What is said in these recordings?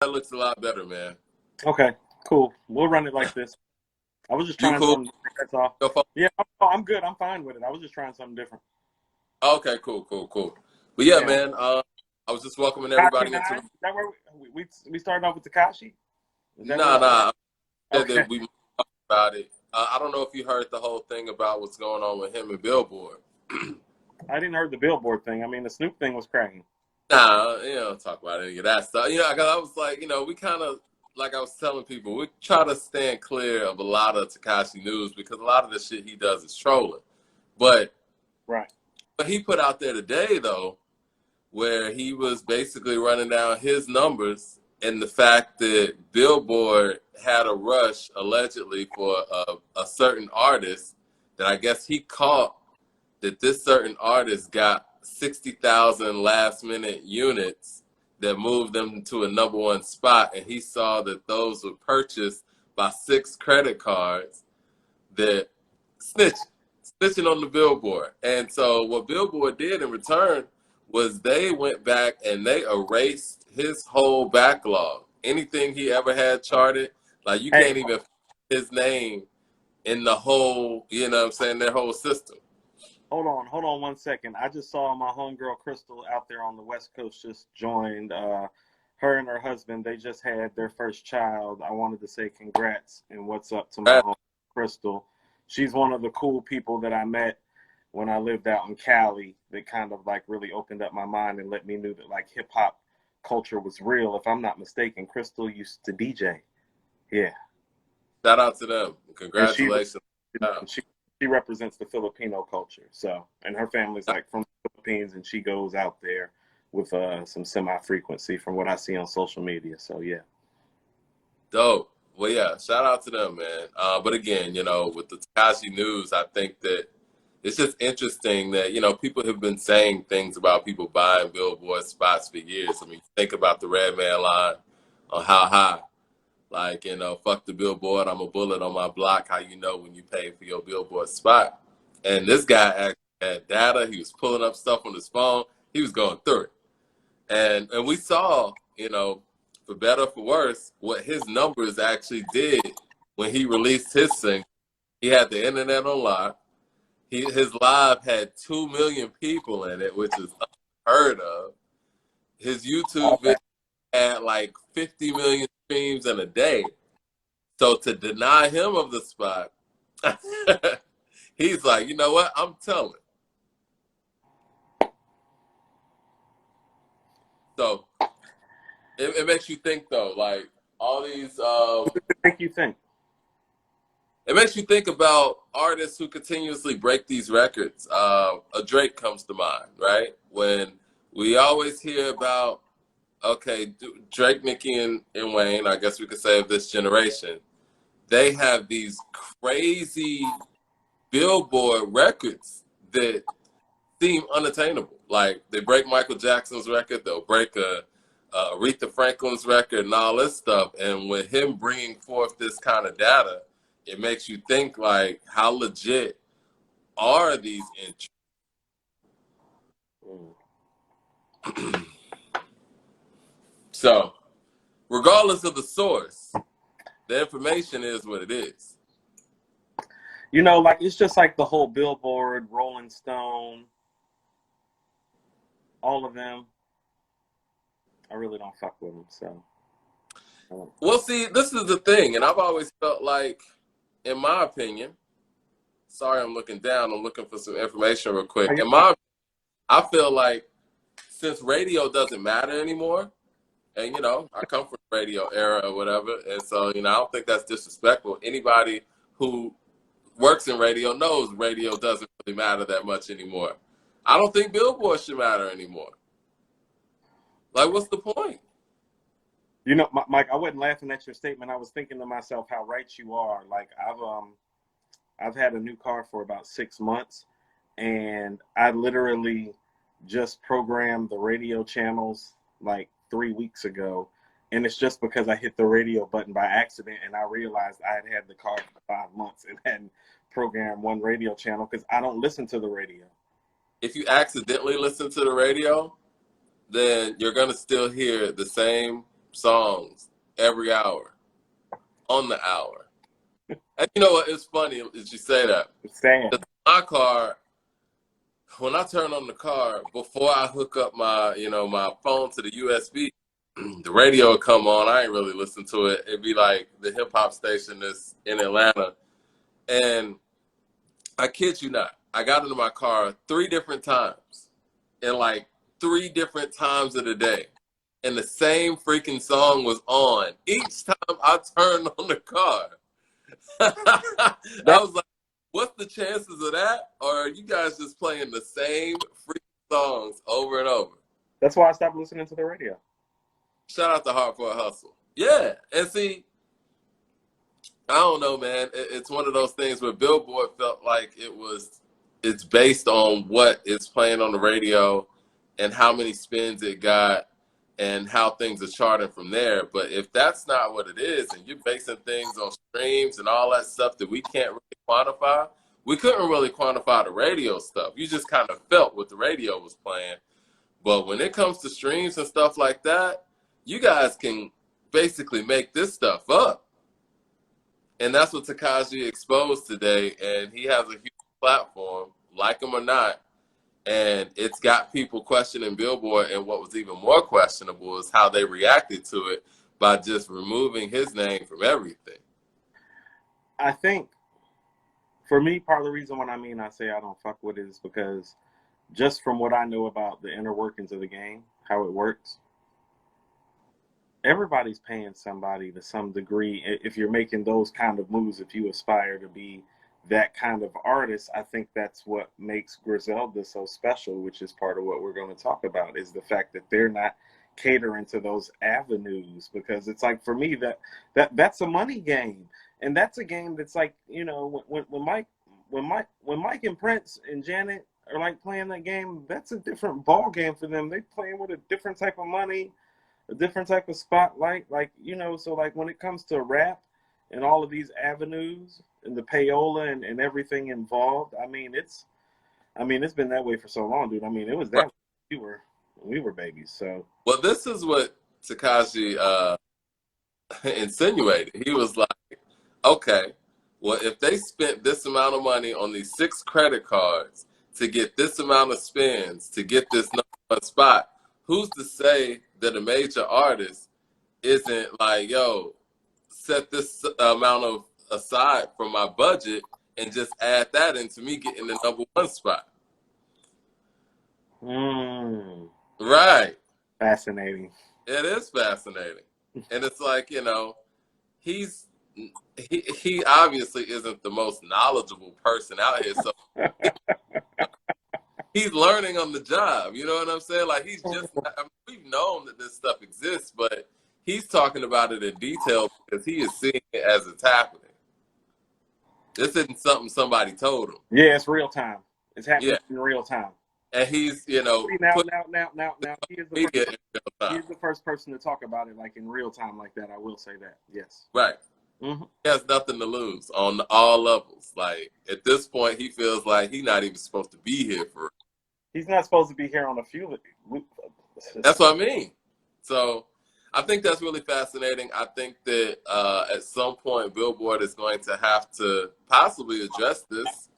That looks a lot better, man. Okay, cool. We'll run it like this. I was just You trying cool? something different, that's all. Your phone? Yeah, I'm good. I'm fine with it. I was just trying something different. Okay, cool. But yeah, Yeah. man. I was just welcoming Takashi everybody into the. 9? Is that where we started off with Takashi? Is that where we started? Nah. I said Okay. that we talked about it. I don't know if you heard the whole thing about what's going on with him and Billboard. I didn't heard the Billboard thing. I mean, the Snoop thing was cracking. Nah, don't talk about any of that stuff. I was like, we kind of, like I was telling people, we try to stand clear of a lot of Takashi news because a lot of the shit he does is trolling. But Right. what he put out there today, though, where he was basically running down his numbers and the fact that Billboard had a rush allegedly for a certain artist that I guess he caught that this certain artist got 60,000 last minute units that moved them to a number one spot. And he saw that those were purchased by 6 credit cards that snitching on the Billboard. And so what Billboard did in return was they went back and they erased his whole backlog. Anything he ever had charted, like you Hey, can't even find his name in the whole, what I'm saying, their whole system. hold on 1 second. I just saw my homegirl Crystal out there on the West Coast just joined. Her and her husband, they just had their first child. I wanted to say congrats and what's up to my Right? home Crystal. She's one of the cool people that I met when I lived out in Cali that kind of like really opened up my mind and let me know that like hip hop culture was real. If I'm not mistaken, Crystal used to DJ. Yeah. Shout out to them. And she Congratulations. she she represents the Filipino culture. So, and her family's like from the Philippines, and she goes out there with some semi frequency from what I see on social media. So yeah. Dope. Well, yeah, shout out to them, man. But again, with the Takashi news, I think that it's just interesting that, people have been saying things about people buying Billboard spots for years. I mean, think about the Red Man line on How High. Like, fuck the Billboard, I'm a bullet on my block. How you know when you pay for your Billboard spot? And this guy actually had data. He was pulling up stuff on his phone. He was going through it. And we saw, for better or for worse, what his numbers actually did when he released his single. He had the internet on live. His live had 2 million people in it, which is unheard of. His YouTube Okay. video had like 50 million streams in a day. So to deny him of the spot, he's like, you know what? I'm telling. So it makes you think though, like all these Make you think. it makes you think about artists who continuously break these records. A Drake comes to mind, right? When we always hear about, okay, Drake, Nicki, and Wayne, I guess we could say of this generation, they have these crazy Billboard records that seem unattainable. Like they break Michael Jackson's record, they'll break Aretha Franklin's record and all this stuff. And with him bringing forth this kind of data, it makes you think like, how legit are these entries? So, regardless of the source, the information is what it is. Like it's just like the whole Billboard, Rolling Stone, all of them. I really don't fuck with them. So. Well, see, this is the thing, and I've always felt like, in my opinion, sorry, I'm looking down. I'm looking for some information real quick. I feel like since radio doesn't matter anymore, and I come from the radio era or whatever, and so I don't think that's disrespectful. Anybody who works in radio knows radio doesn't really matter that much anymore. I don't think Billboard should matter anymore. Like, what's the point? Mike, I wasn't laughing at your statement. I was thinking to myself how right you are. Like I've had a new car for about 6 months, and I literally just programmed the radio channels like 3 weeks ago. And it's just because I hit the radio button by accident and I realized I had the car for 5 months and hadn't programmed one radio channel because I don't listen to the radio. If you accidentally listen to the radio, then you're going to still hear the same songs every hour on the hour. And you know what? It's funny that you say that. It's sad. My car, when I turn on the car, before I hook up my, my phone to the USB, the radio would come on. I ain't really listen to it. It'd be like the hip hop station that's in Atlanta. And I kid you not, I got into my car 3 different times in like 3 different times of the day. And the same freaking song was on each time I turned on the car. I was like, what's the chances of that? Or are you guys just playing the same freaking songs over and over? That's why I stopped listening to the radio. Shout out to Hardcore Hustle. Yeah. And see, I don't know, man. It's one of those things where Billboard felt like it's based on what it's playing on the radio and how many spins it got and how things are charting from there. But if that's not what it is, and you're basing things on streams and all that stuff that we can't really quantify, we couldn't really quantify the radio stuff. You just kind of felt what the radio was playing. But when it comes to streams and stuff like that, you guys can basically make this stuff up. And that's what Tekashi exposed today. And he has a huge platform, like him or not. And it's got people questioning Billboard. And what was even more questionable is how they reacted to it by just removing his name from everything. I think, for me, part of the reason when I say I don't fuck with it is because just from what I know about the inner workings of the game, how it works, everybody's paying somebody to some degree. If you're making those kind of moves, if you aspire to be that kind of artist, I think that's what makes Griselda so special, which is part of what we're going to talk about, is the fact that they're not catering to those avenues. Because it's like, for me, that's a money game, and that's a game that's like, when Mike and Prince and Janet are like playing that game, that's a different ball game for them. They playing with a different type of money, a different type of spotlight, so like when it comes to rap and all of these avenues and the payola and everything involved, it's been that way for so long, dude. It was that way when we were babies. So, well, this is what Tekashi insinuated. He was like, okay, well, if they spent this amount of money on these 6 credit cards to get this amount of spins to get this number 1 spot, who's to say that a major artist isn't like, yo, set this amount of aside from my budget and just add that into me getting the number 1 spot? Right. Fascinating. It is fascinating. And it's like, he obviously isn't the most knowledgeable person out here. So he's learning on the job. You know what I'm saying? Like, he's just, we've known that this stuff exists, but he's talking about it in detail because he is seeing it as it's happening. This isn't something somebody told him. Yeah, it's real time. It's happening in real time. And he's, now, he is the first person to talk about it like in real time like that. I will say that. Yes. Right. Mm-hmm. He has nothing to lose on all levels. Like, at this point, he feels like he's not even supposed to be here for it. He's not supposed to be here on a few. That's what I mean. So I think that's really fascinating. I think that at some point, Billboard is going to have to possibly address this,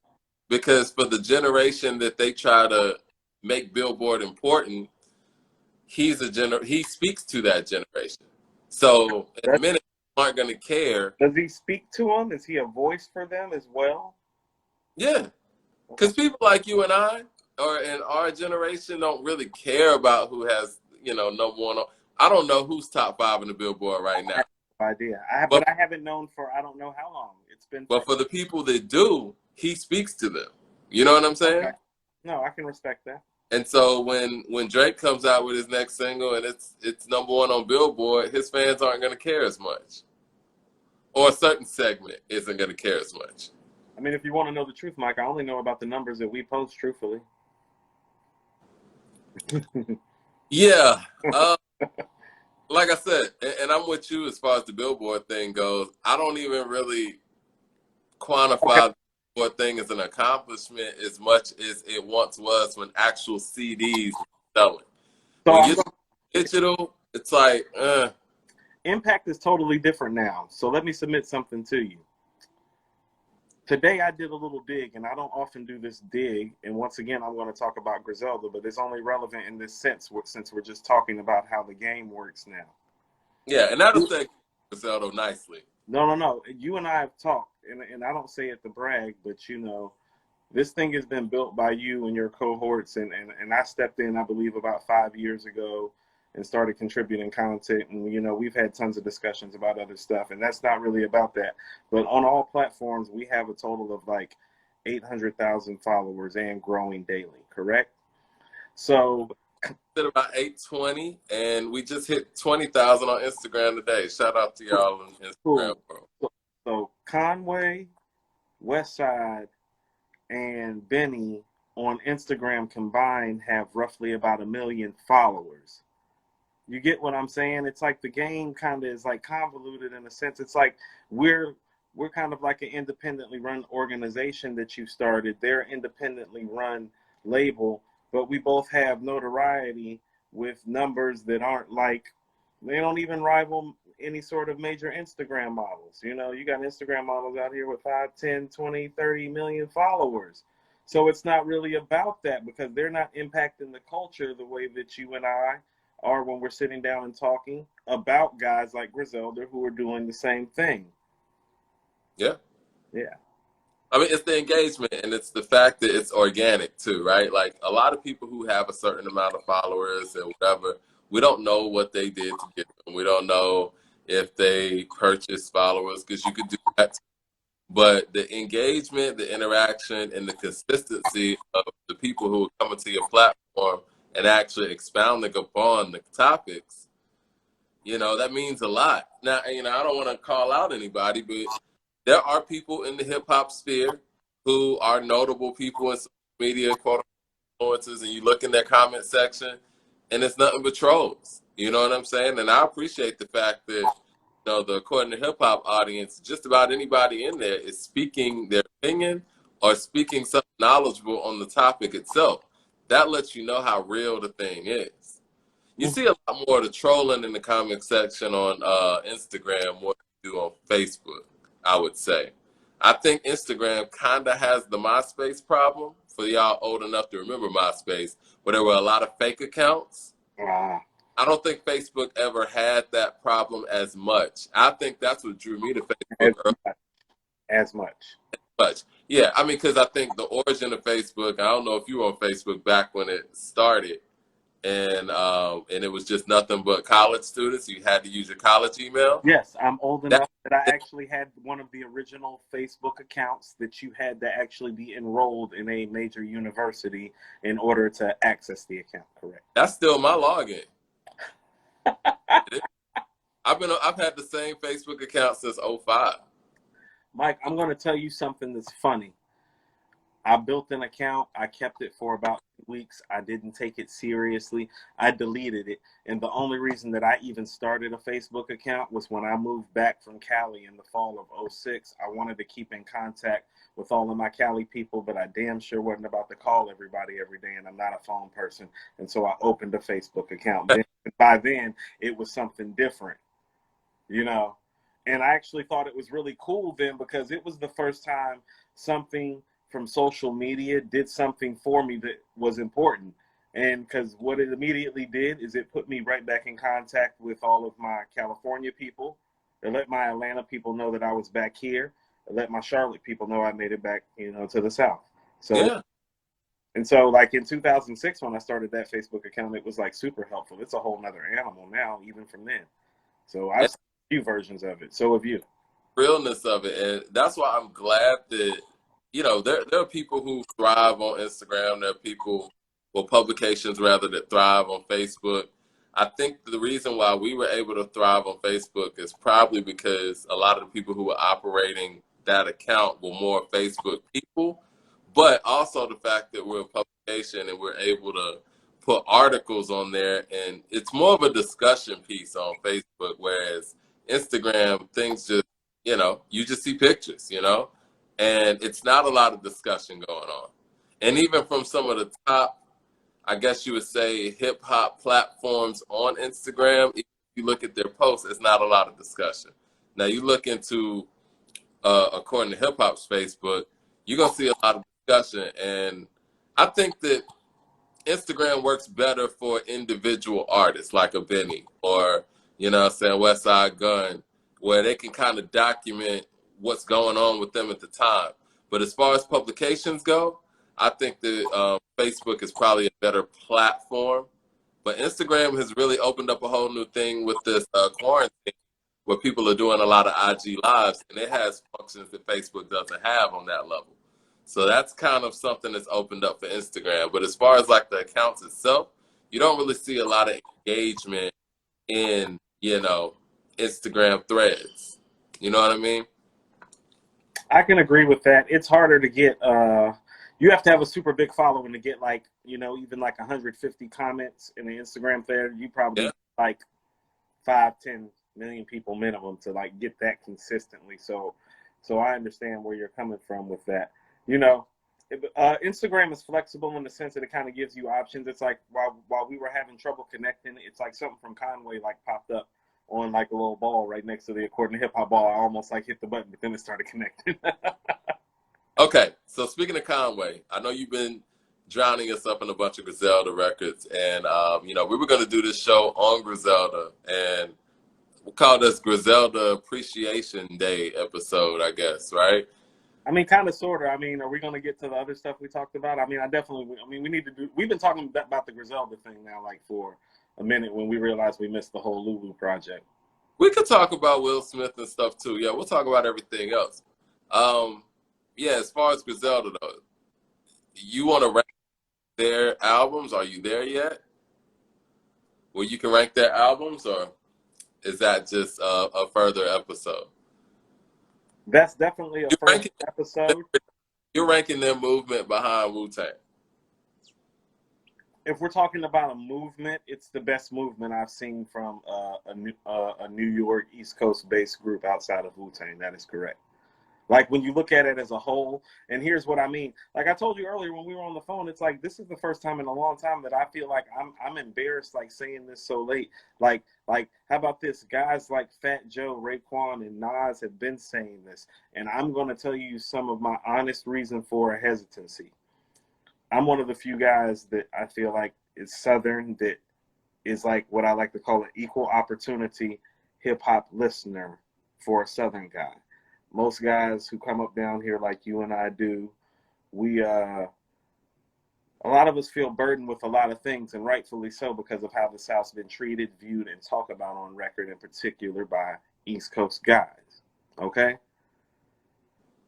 because for the generation that they try to make Billboard important, he speaks to that generation. So in a minute, people aren't going to care. Does he speak to them? Is he a voice for them as well? Yeah, because people like you and I, or in our generation, don't really care about who has, number 1. I don't know who's top 5 in the Billboard right now. I have no idea. But I haven't known for I don't know how long. It's been. But for the people that do, he speaks to them. You know what I'm saying? Okay. No, I can respect that. And so when Drake comes out with his next single and it's number 1 on Billboard, his fans aren't going to care as much, or a certain segment isn't going to care as much. If you want to know the truth, Mike, I only know about the numbers that we post, truthfully. Yeah. Like I said, and I'm with you as far as the Billboard thing goes. I don't even really quantify the Billboard thing as an accomplishment as much as it once was when actual CDs were selling. So when you're digital, it's like, Impact is totally different now. So let me submit something to you. Today I did a little dig, and I don't often do this dig. And once again, I'm going to talk about Griselda, but it's only relevant in this sense since we're just talking about how the game works now. Yeah, and that'll take Griselda nicely. No. You and I have talked, and I don't say it to brag, but this thing has been built by you and your cohorts, and I stepped in, I believe, about 5 years ago and started contributing content. And, we've had tons of discussions about other stuff, and that's not really about that. But on all platforms, we have a total of like 800,000 followers and growing daily, correct? So, At about 820, and we just hit 20,000 on Instagram today. Shout out to y'all on Instagram cool. world. So Conway, Westside, and Benny on Instagram combined have roughly about 1 million followers. You get what I'm saying? It's like the game kind of is like convoluted in a sense. It's like we're kind of like an independently run organization that you started. They're independently run label, but we both have notoriety with numbers that aren't like, they don't even rival any sort of major Instagram models. You got Instagram models out here with 5, 10, 20, 30 million followers. So it's not really about that because they're not impacting the culture the way that you and I are when we're sitting down and talking about guys like Griselda who are doing the same thing. Yeah. Yeah. I mean, it's the engagement and it's the fact that it's organic too, right? Like a lot of people who have a certain amount of followers and whatever, we don't know what they did to get them. We don't know if they purchased followers because you could do that too. But the engagement, the interaction, and the consistency of the people who are coming to your platform and actually expounding upon the topics, that means a lot. Now, I don't want to call out anybody, but there are people in the hip hop sphere who are notable people in social media, quote unquote influencers, and you look in their comment section and it's nothing but trolls. You know what I'm saying? And I appreciate the fact that the according to hip hop audience, just about anybody in there is speaking their opinion or speaking something knowledgeable on the topic itself. That lets you know how real the thing is. You see a lot more of the trolling in the comment section on Instagram more than you do on Facebook, I would say. I think Instagram kind of has the MySpace problem for y'all old enough to remember MySpace, where there were a lot of fake accounts. I don't think Facebook ever had that problem as much. I think that's what drew me to Facebook as much. Yeah, I mean, because I think the origin of Facebook, I don't know if you were on Facebook back when it started, and it was just nothing but college students. You had to use your college email. Yes, I'm old enough that I actually had one of the original Facebook accounts that you had to actually be enrolled in a major university in order to access the account. Correct. That's still my login. I've had the same Facebook account since 2005. Mike, I'm going to tell you something that's funny. I built an account. I kept it for about 2 weeks. I didn't take it seriously. I deleted it. And the only reason that I even started a Facebook account was when I moved back from Cali in the fall of 2006. I wanted to keep in contact with all of my Cali people, but I damn sure wasn't about to call everybody every day, and I'm not a phone person. And so I opened a Facebook account. By then, it was something different, And I actually thought it was really cool then because it was the first time something from social media did something for me that was important. And because what it immediately did is it put me right back in contact with all of my California people. It let my Atlanta people know that I was back here. It let my Charlotte people know I made it back, to the South. So, yeah. And so like in 2006, when I started that Facebook account, it was like super helpful. It's a whole nother animal now, even from then. So I've seen a few versions of it. So have you. Realness of it. And that's why I'm glad that there are people who thrive on Instagram. There are people, publications rather, that thrive on Facebook. I think the reason why we were able to thrive on Facebook is probably because a lot of the people who were operating that account were more Facebook people, but also the fact that we're a publication and we're able to put articles on there, and it's more of a discussion piece on Facebook, whereas Instagram, things just, you just see pictures, and it's not a lot of discussion going on. And even from some of the top, I guess you would say, hip hop platforms on Instagram, if you look at their posts, it's not a lot of discussion. Now you look into according to hip hop's Facebook, you're gonna see a lot of discussion, and I think that Instagram works better for individual artists like a Benny or, you know what I'm saying, West Side Gun, where they can kind of document what's going on with them at the time. But as far as publications go, I think that Facebook is probably a better platform. But Instagram has really opened up a whole new thing with this quarantine, where people are doing a lot of IG lives, and it has functions that Facebook doesn't have on that level. So that's kind of something that's opened up for Instagram. But as far as like the accounts itself, you don't really see a lot of engagement in, you know, Instagram threads. You know what I mean? I can agree with that. It's harder to get. You have to have a super big following to get like, you know, even like 150 comments in the Instagram thread. You probably Yeah. like 5-10 million people minimum to like get that consistently. So I understand where you're coming from with that. You know, Instagram is flexible in the sense that it kind of gives you options. It's like while we were having trouble connecting, it's like something from Conway like popped up on like a little ball right next to the according to hip hop ball. I almost like hit the button, but then it started connecting. Okay, so speaking of Conway, I know you've been drowning us up in a bunch of Griselda records, and you know, we were going to do this show on Griselda, and we called this Griselda Appreciation Day episode, I guess, right? I mean, kind of, sort of. I mean, are we going to get to the other stuff we talked about? I mean, we need to do, we've been talking about the Griselda thing now, like for a minute when we realized we missed the whole Lulu project. We could talk about Will Smith and stuff too. Yeah, we'll talk about everything else. Yeah, as far as Griselda though, you want to rank their albums? Are you there yet? Well, you can rank their albums, or is that just a further episode? That's definitely a You're first ranking, episode. you're ranking their movement behind Wu-Tang. If we're talking about a movement, it's the best movement I've seen from a New York East Coast based group outside of Wu-Tang. That is correct. Like when you look at it as a whole, and here's what I mean. Like I told you earlier when we were on the phone, it's like this is the first time in a long time that I feel like I'm embarrassed like saying this so late. Like how about this? Guys like Fat Joe, Raekwon, and Nas have been saying this, and I'm going to tell you some of my honest reason for a hesitancy. I'm one of the few guys that I feel like is Southern, that is like what I like to call an equal opportunity hip hop listener for a Southern guy. Most guys who come up down here like you and I do, we a lot of us feel burdened with a lot of things, and rightfully so, because of how the South's been treated, viewed, and talked about on record, in particular by East Coast guys. Okay?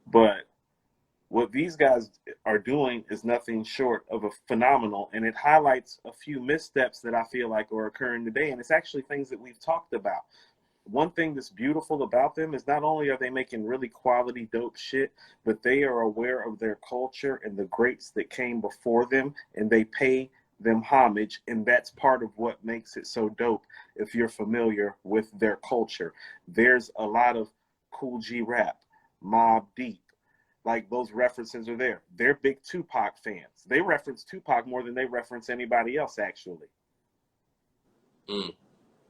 But what these guys are doing is nothing short of a phenomenal, and it highlights a few missteps that I feel like are occurring today, and it's actually things that we've talked about. One thing that's beautiful about them is not only are they making really quality dope shit, but they are aware of their culture and the greats that came before them, and they pay them homage, and that's part of what makes it so dope if you're familiar with their culture. There's a lot of Cool G rap, Mobb Deep, like those references are there. They're big Tupac fans. They reference Tupac more than they reference anybody else, actually. Mm.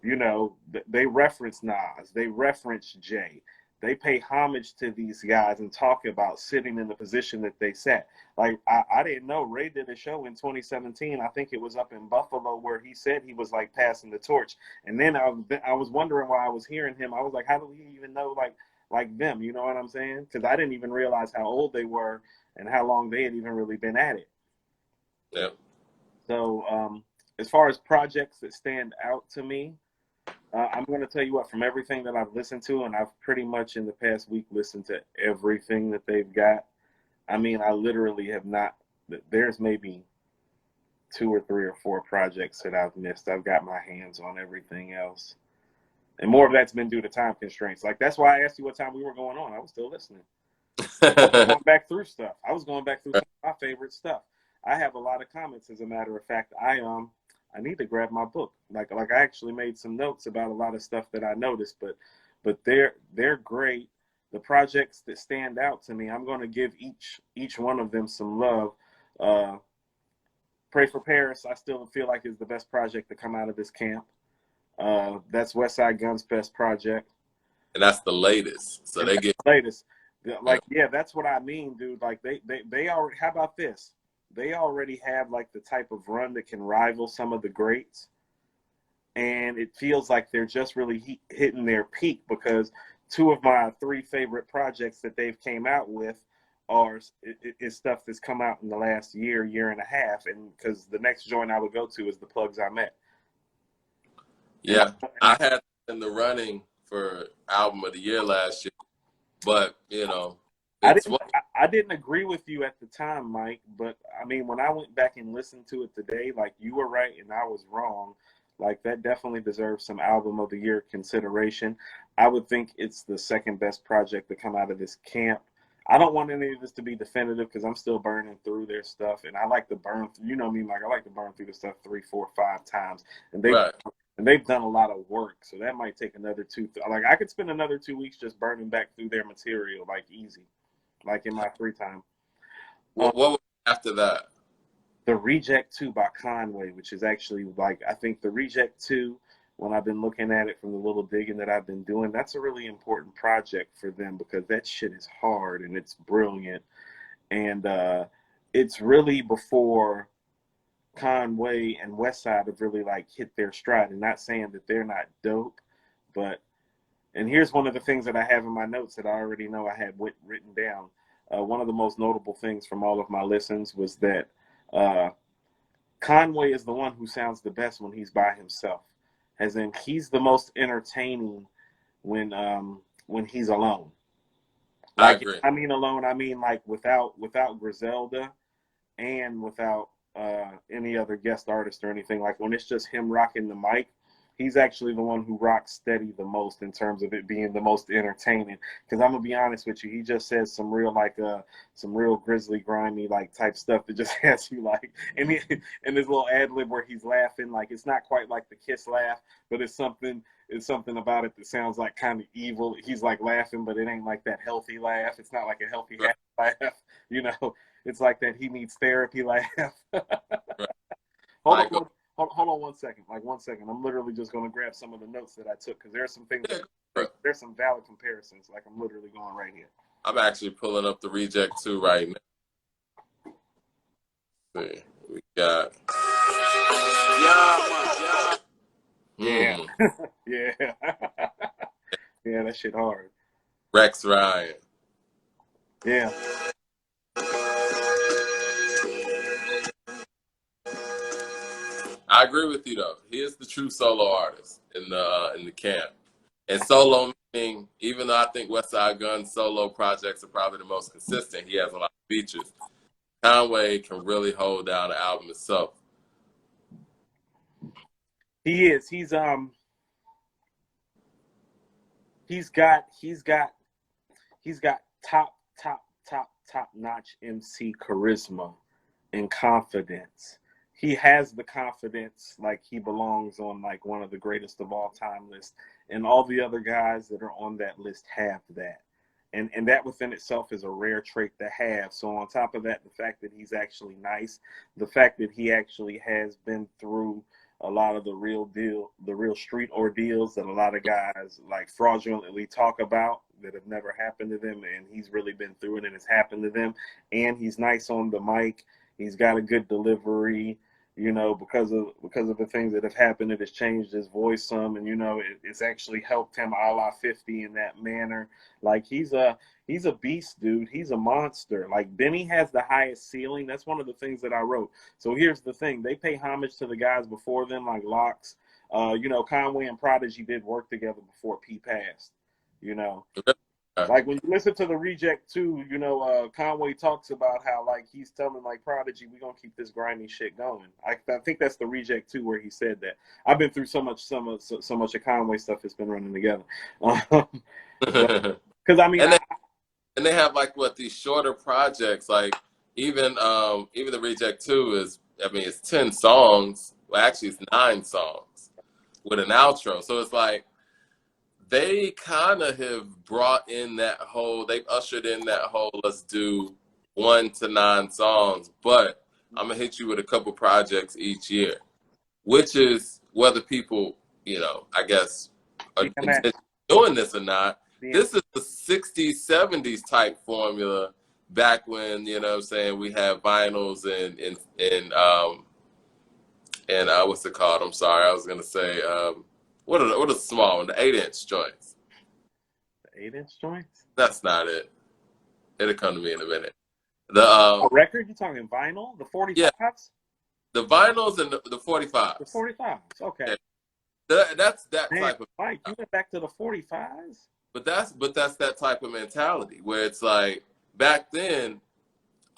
You know, they reference Nas, they reference Jay. They pay homage to these guys and talk about sitting in the position that they sat. Like, I didn't know Ray did a show in 2017. I think it was up in Buffalo where he said he was like passing the torch. And then I was wondering why I was hearing him. I was like, how do we even know like them? You know what I'm saying? Because I didn't even realize how old they were and how long they had even really been at it. Yeah. So as far as projects that stand out to me, I'm going to tell you what, from everything that I've listened to, and I've pretty much in the past week listened to everything that they've got. I mean, I literally have not, there's maybe 2 or 3 or 4 projects that I've missed. I've got my hands on everything else. And more of that's been due to time constraints. Like, that's why I asked you what time we were going on. I was still listening. I was going back through stuff. I was going back through some of my favorite stuff. I have a lot of comments, as a matter of fact. I need to grab my book. Like I actually made some notes about a lot of stuff that I noticed, but they're great. The projects that stand out to me, I'm going to give each one of them some love. Pray for Paris, I still feel like is the best project to come out of this camp. That's West Side Gun's best project. And that's the latest. So And they that's get, the latest. yeah, Like, yeah, that's what I mean, dude. Like they already, how about this? They already have like the type of run that can rival some of the greats. And it feels like they're just really hitting their peak because two of my three favorite projects that they've came out with is stuff that's come out in the last year and a half, and because the next joint I would go to is the Plugs I Met. And yeah. I had in the running for album of the year last year, but you know, I it's didn't what. I didn't agree with you at the time, Mike, but I mean when I went back and listened to it today, like you were right and I was wrong. Like that definitely deserves some album of the year consideration. I would think it's the second best project to come out of this camp. I don't want any of this to be definitive because I'm still burning through their stuff, and I like to burn through. You know me, Mike. I like to burn through the stuff 3, 4, 5 times, and Right. they've done a lot of work. So that might take another two. Like I could spend another 2 weeks just burning back through their material, like easy, like in my free time. Um, What was after that? the Reject 2 by Conway, which is actually like, I think the Reject 2, when I've been looking at it from the little digging that I've been doing, that's a really important project for them because that shit is hard and it's brilliant. And it's really before Conway and Westside have really like hit their stride. And not saying that they're not dope, but, and here's one of the things that I have in my notes that I already know I had written down. One of the most notable things from all of my listens was that uh, Conway is the one who sounds the best when he's by himself, as in he's the most entertaining when he's alone. I Like agree. I mean alone, I mean like without Griselda and without any other guest artist or anything. Like when it's just him rocking the mic, he's actually the one who rocks steady the most in terms of it being the most entertaining. Because I'm gonna be honest with you, he just says some real some real grizzly grimy like type stuff that just has you like and this little ad lib where he's laughing, like it's not quite like the Kiss laugh, but it's something about it that sounds like kind of evil. He's like laughing, but it ain't like that healthy laugh. It's not like a healthy Right. laugh, you know. It's like that he needs therapy laugh. Right. hold Like, on, hold on 1 second. Like 1 second. I'm literally just going to grab some of the notes that I took because there's some things yeah, that there's some valid comparisons. Like I'm literally going right here. I'm actually pulling up the Reject 2 right now. See, we got Yeah, hmm, yeah, yeah. That shit hard. Rex Ryan. Yeah, I agree with you though. He is the true solo artist in the camp. And solo meaning, even though I think West Side Gun's solo projects are probably the most consistent, he has a lot of features. Conway can really hold down the album itself. he is. He's got top notch MC charisma and confidence. He has the confidence like he belongs on like one of the greatest of all time lists, and all the other guys that are on that list have that. And that within itself is a rare trait to have. So on top of that, the fact that he's actually nice, the fact that he actually has been through a lot of the real street ordeals that a lot of guys like fraudulently talk about that have never happened to them, and he's really been through it and it's happened to them. And he's nice on the mic. He's got a good delivery. Because of the things that have happened, it has changed his voice some, and it's actually helped him a la 50 in that manner. Like he's a beast, dude. He's a monster. Like Benny has the highest ceiling. That's one of the things that I wrote. So here's the thing: they pay homage to the guys before them, like Locks. Conway and Prodigy did work together before P passed. You know, like when you listen to the Reject 2, Conway talks about how like he's telling like Prodigy, we're gonna keep this grimy shit going. I think that's the Reject 2 where he said that. I've been through so much of Conway stuff that's been running together. But because I mean, and they have like what these shorter projects, like even the Reject 2 is, I mean, it's 10 songs. Well, actually, it's 9 songs with an outro. So it's like they kind of have brought in they've ushered in that whole let's do 1 to 9 songs, but I'm gonna hit you with a couple projects each year, which is whether people I guess, DMX, doing this or not. DMX. This is the 60s, 70s type formula back when, what I'm saying, we had vinyls and what's it called? I'm sorry, I was gonna say what are the small one, the 8-inch joints. The 8-inch joints. That's not it. It'll come to me in a minute. The A record? You talking vinyl? The yeah, 45s? the vinyls and the The 45s. 45s. Okay. Yeah, that's that Man, type of. Mike, you went back to the 45s? But that's that type of mentality where it's like back then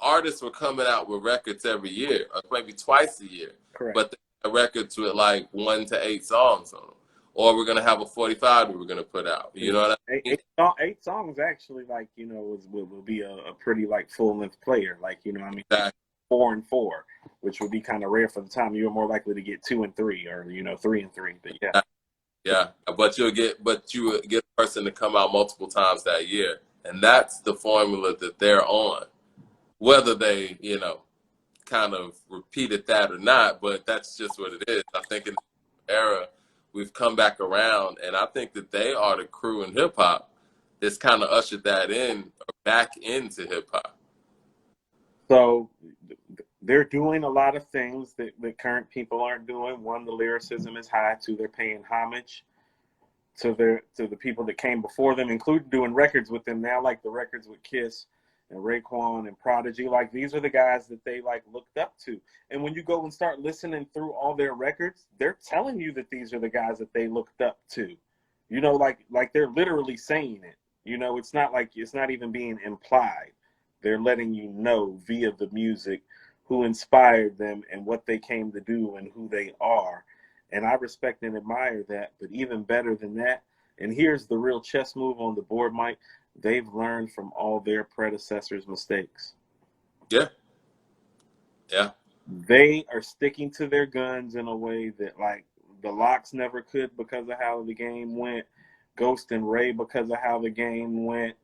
artists were coming out with records every year or maybe twice a year, Correct. but the records with like 1 to 8 songs on them, or we're gonna have a 45 that we're gonna put out. You know what I mean? Eight songs actually, like, will be a pretty like full length player. Like, I mean, Exactly. 4 and 4, which would be kind of rare for the time. You're more likely to get 2 and 3, or 3 and 3. But yeah. Yeah, but you would get a person to come out multiple times that year, and that's the formula that they're on. Whether they, kind of repeated that or not, but that's just what it is. I think in the era we've come back around, and I think that they are the crew in hip hop that's kind of ushered that in or back into hip hop. So they're doing a lot of things that the current people aren't doing. One, the lyricism is high. Two, they're paying homage to the people that came before them, including doing records with them now, like the records with Kiss and Raekwon and Prodigy. Like, these are the guys that they like looked up to. And when you go and start listening through all their records, they're telling you that these are the guys that they looked up to. Like they're literally saying it. It's not like it's not even being implied. They're letting you know via the music who inspired them and what they came to do and who they are. And I respect and admire that. But even better than that, and here's the real chess move on the board, Mike, they've learned from all their predecessors' mistakes. Yeah. Yeah. They are sticking to their guns in a way that, like, the Locks never could because of how the game went. Ghost and Ray because of how the game went.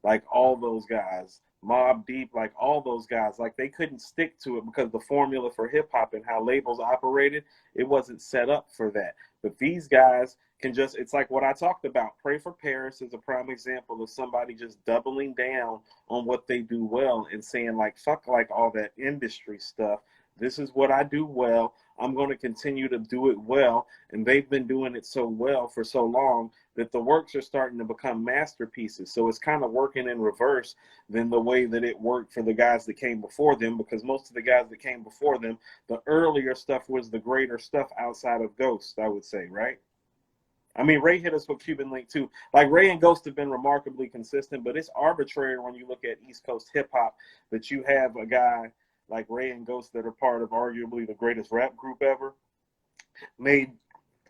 Like, all those guys. Mobb Deep, like all those guys, like they couldn't stick to it because the formula for hip hop and how labels operated, it wasn't set up for that. But these guys can just, it's like what I talked about. Pray for Paris is a prime example of somebody just doubling down on what they do well and saying, like, fuck like all that industry stuff. This is what I do well. I'm going to continue to do it well. And they've been doing it so well for so long that the works are starting to become masterpieces. So it's kind of working in reverse than the way that it worked for the guys that came before them, because most of the guys that came before them, the earlier stuff was the greater stuff outside of Ghost, I would say, right? I mean, Ray hit us with Cuban Link too. Like, Ray and Ghost have been remarkably consistent, but it's arbitrary when you look at East Coast hip hop that you have a guy like Ray and Ghost that are part of arguably the greatest rap group ever, made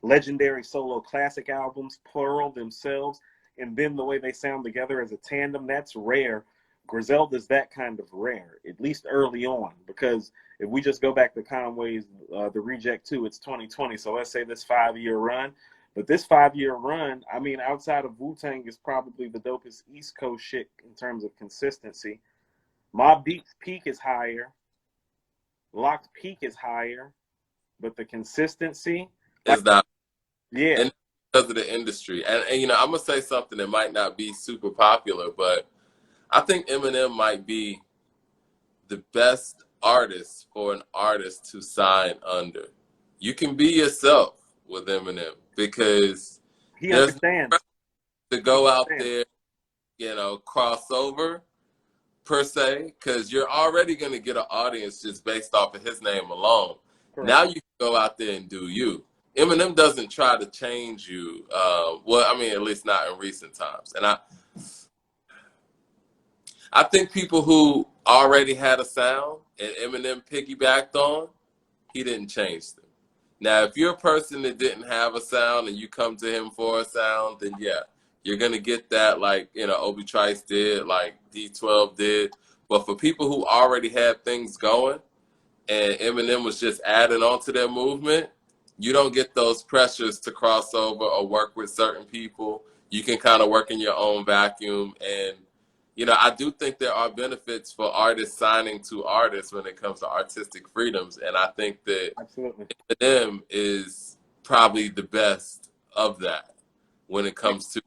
legendary solo classic albums, plural themselves, and then the way they sound together as a tandem, that's rare. Griselda's that kind of rare, at least early on, because if we just go back to Conway's The Reject 2, it's 2020, so let's say this 5-year run. But this 5-year run, I mean, outside of Wu-Tang is probably the dopest East Coast shit in terms of consistency. Mobb Deep's peak is higher. Locke's peak is higher, but the consistency Is not. yeah. And because of the industry. And I'm going to say something that might not be super popular, but I think Eminem might be the best artist for an artist to sign under. You can be yourself with Eminem because He there's understands. to go out there, cross over per se, because you're already going to get an audience just based off of his name alone. Correct. Now you can go out there and do you. Eminem doesn't try to change you. At least not in recent times. And I think people who already had a sound and Eminem piggybacked on, he didn't change them. Now, if you're a person that didn't have a sound and you come to him for a sound, then yeah, you're going to get that like, Obi Trice did, like D12 did. But for people who already had things going and Eminem was just adding on to their movement, you don't get those pressures to cross over or work with certain people. You can kind of work in your own vacuum. And, I do think there are benefits for artists signing to artists when it comes to artistic freedoms. And I think that Absolutely. Eminem is probably the best of that when it comes to.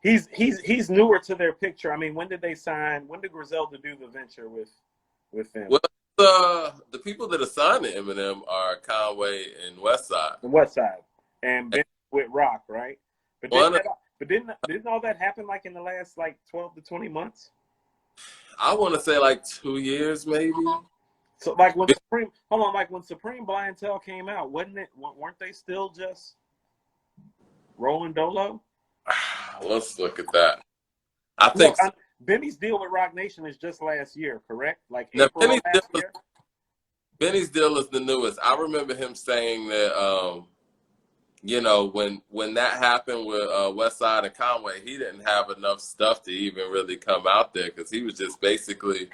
He's newer to their picture. I mean, when did they sign? When did Griselda do the venture with them? Well, the people that are signed to Eminem are Conway and Westside. The West Side and Ben with Rock, right? But One, didn't all that happen like in the last like 12 to 20 months? I want to say like 2 years, maybe. So like when Supreme, hold on, like when Supreme Clientele came out, wasn't it? Weren't they still just rolling dolo? Let's look at that. I think so. Benny's deal with Rock Nation is just last year, correct? Like Now, April of last year. Benny's deal is the newest. I remember him saying that, when that happened with Westside and Conway, he didn't have enough stuff to even really come out there because he was just basically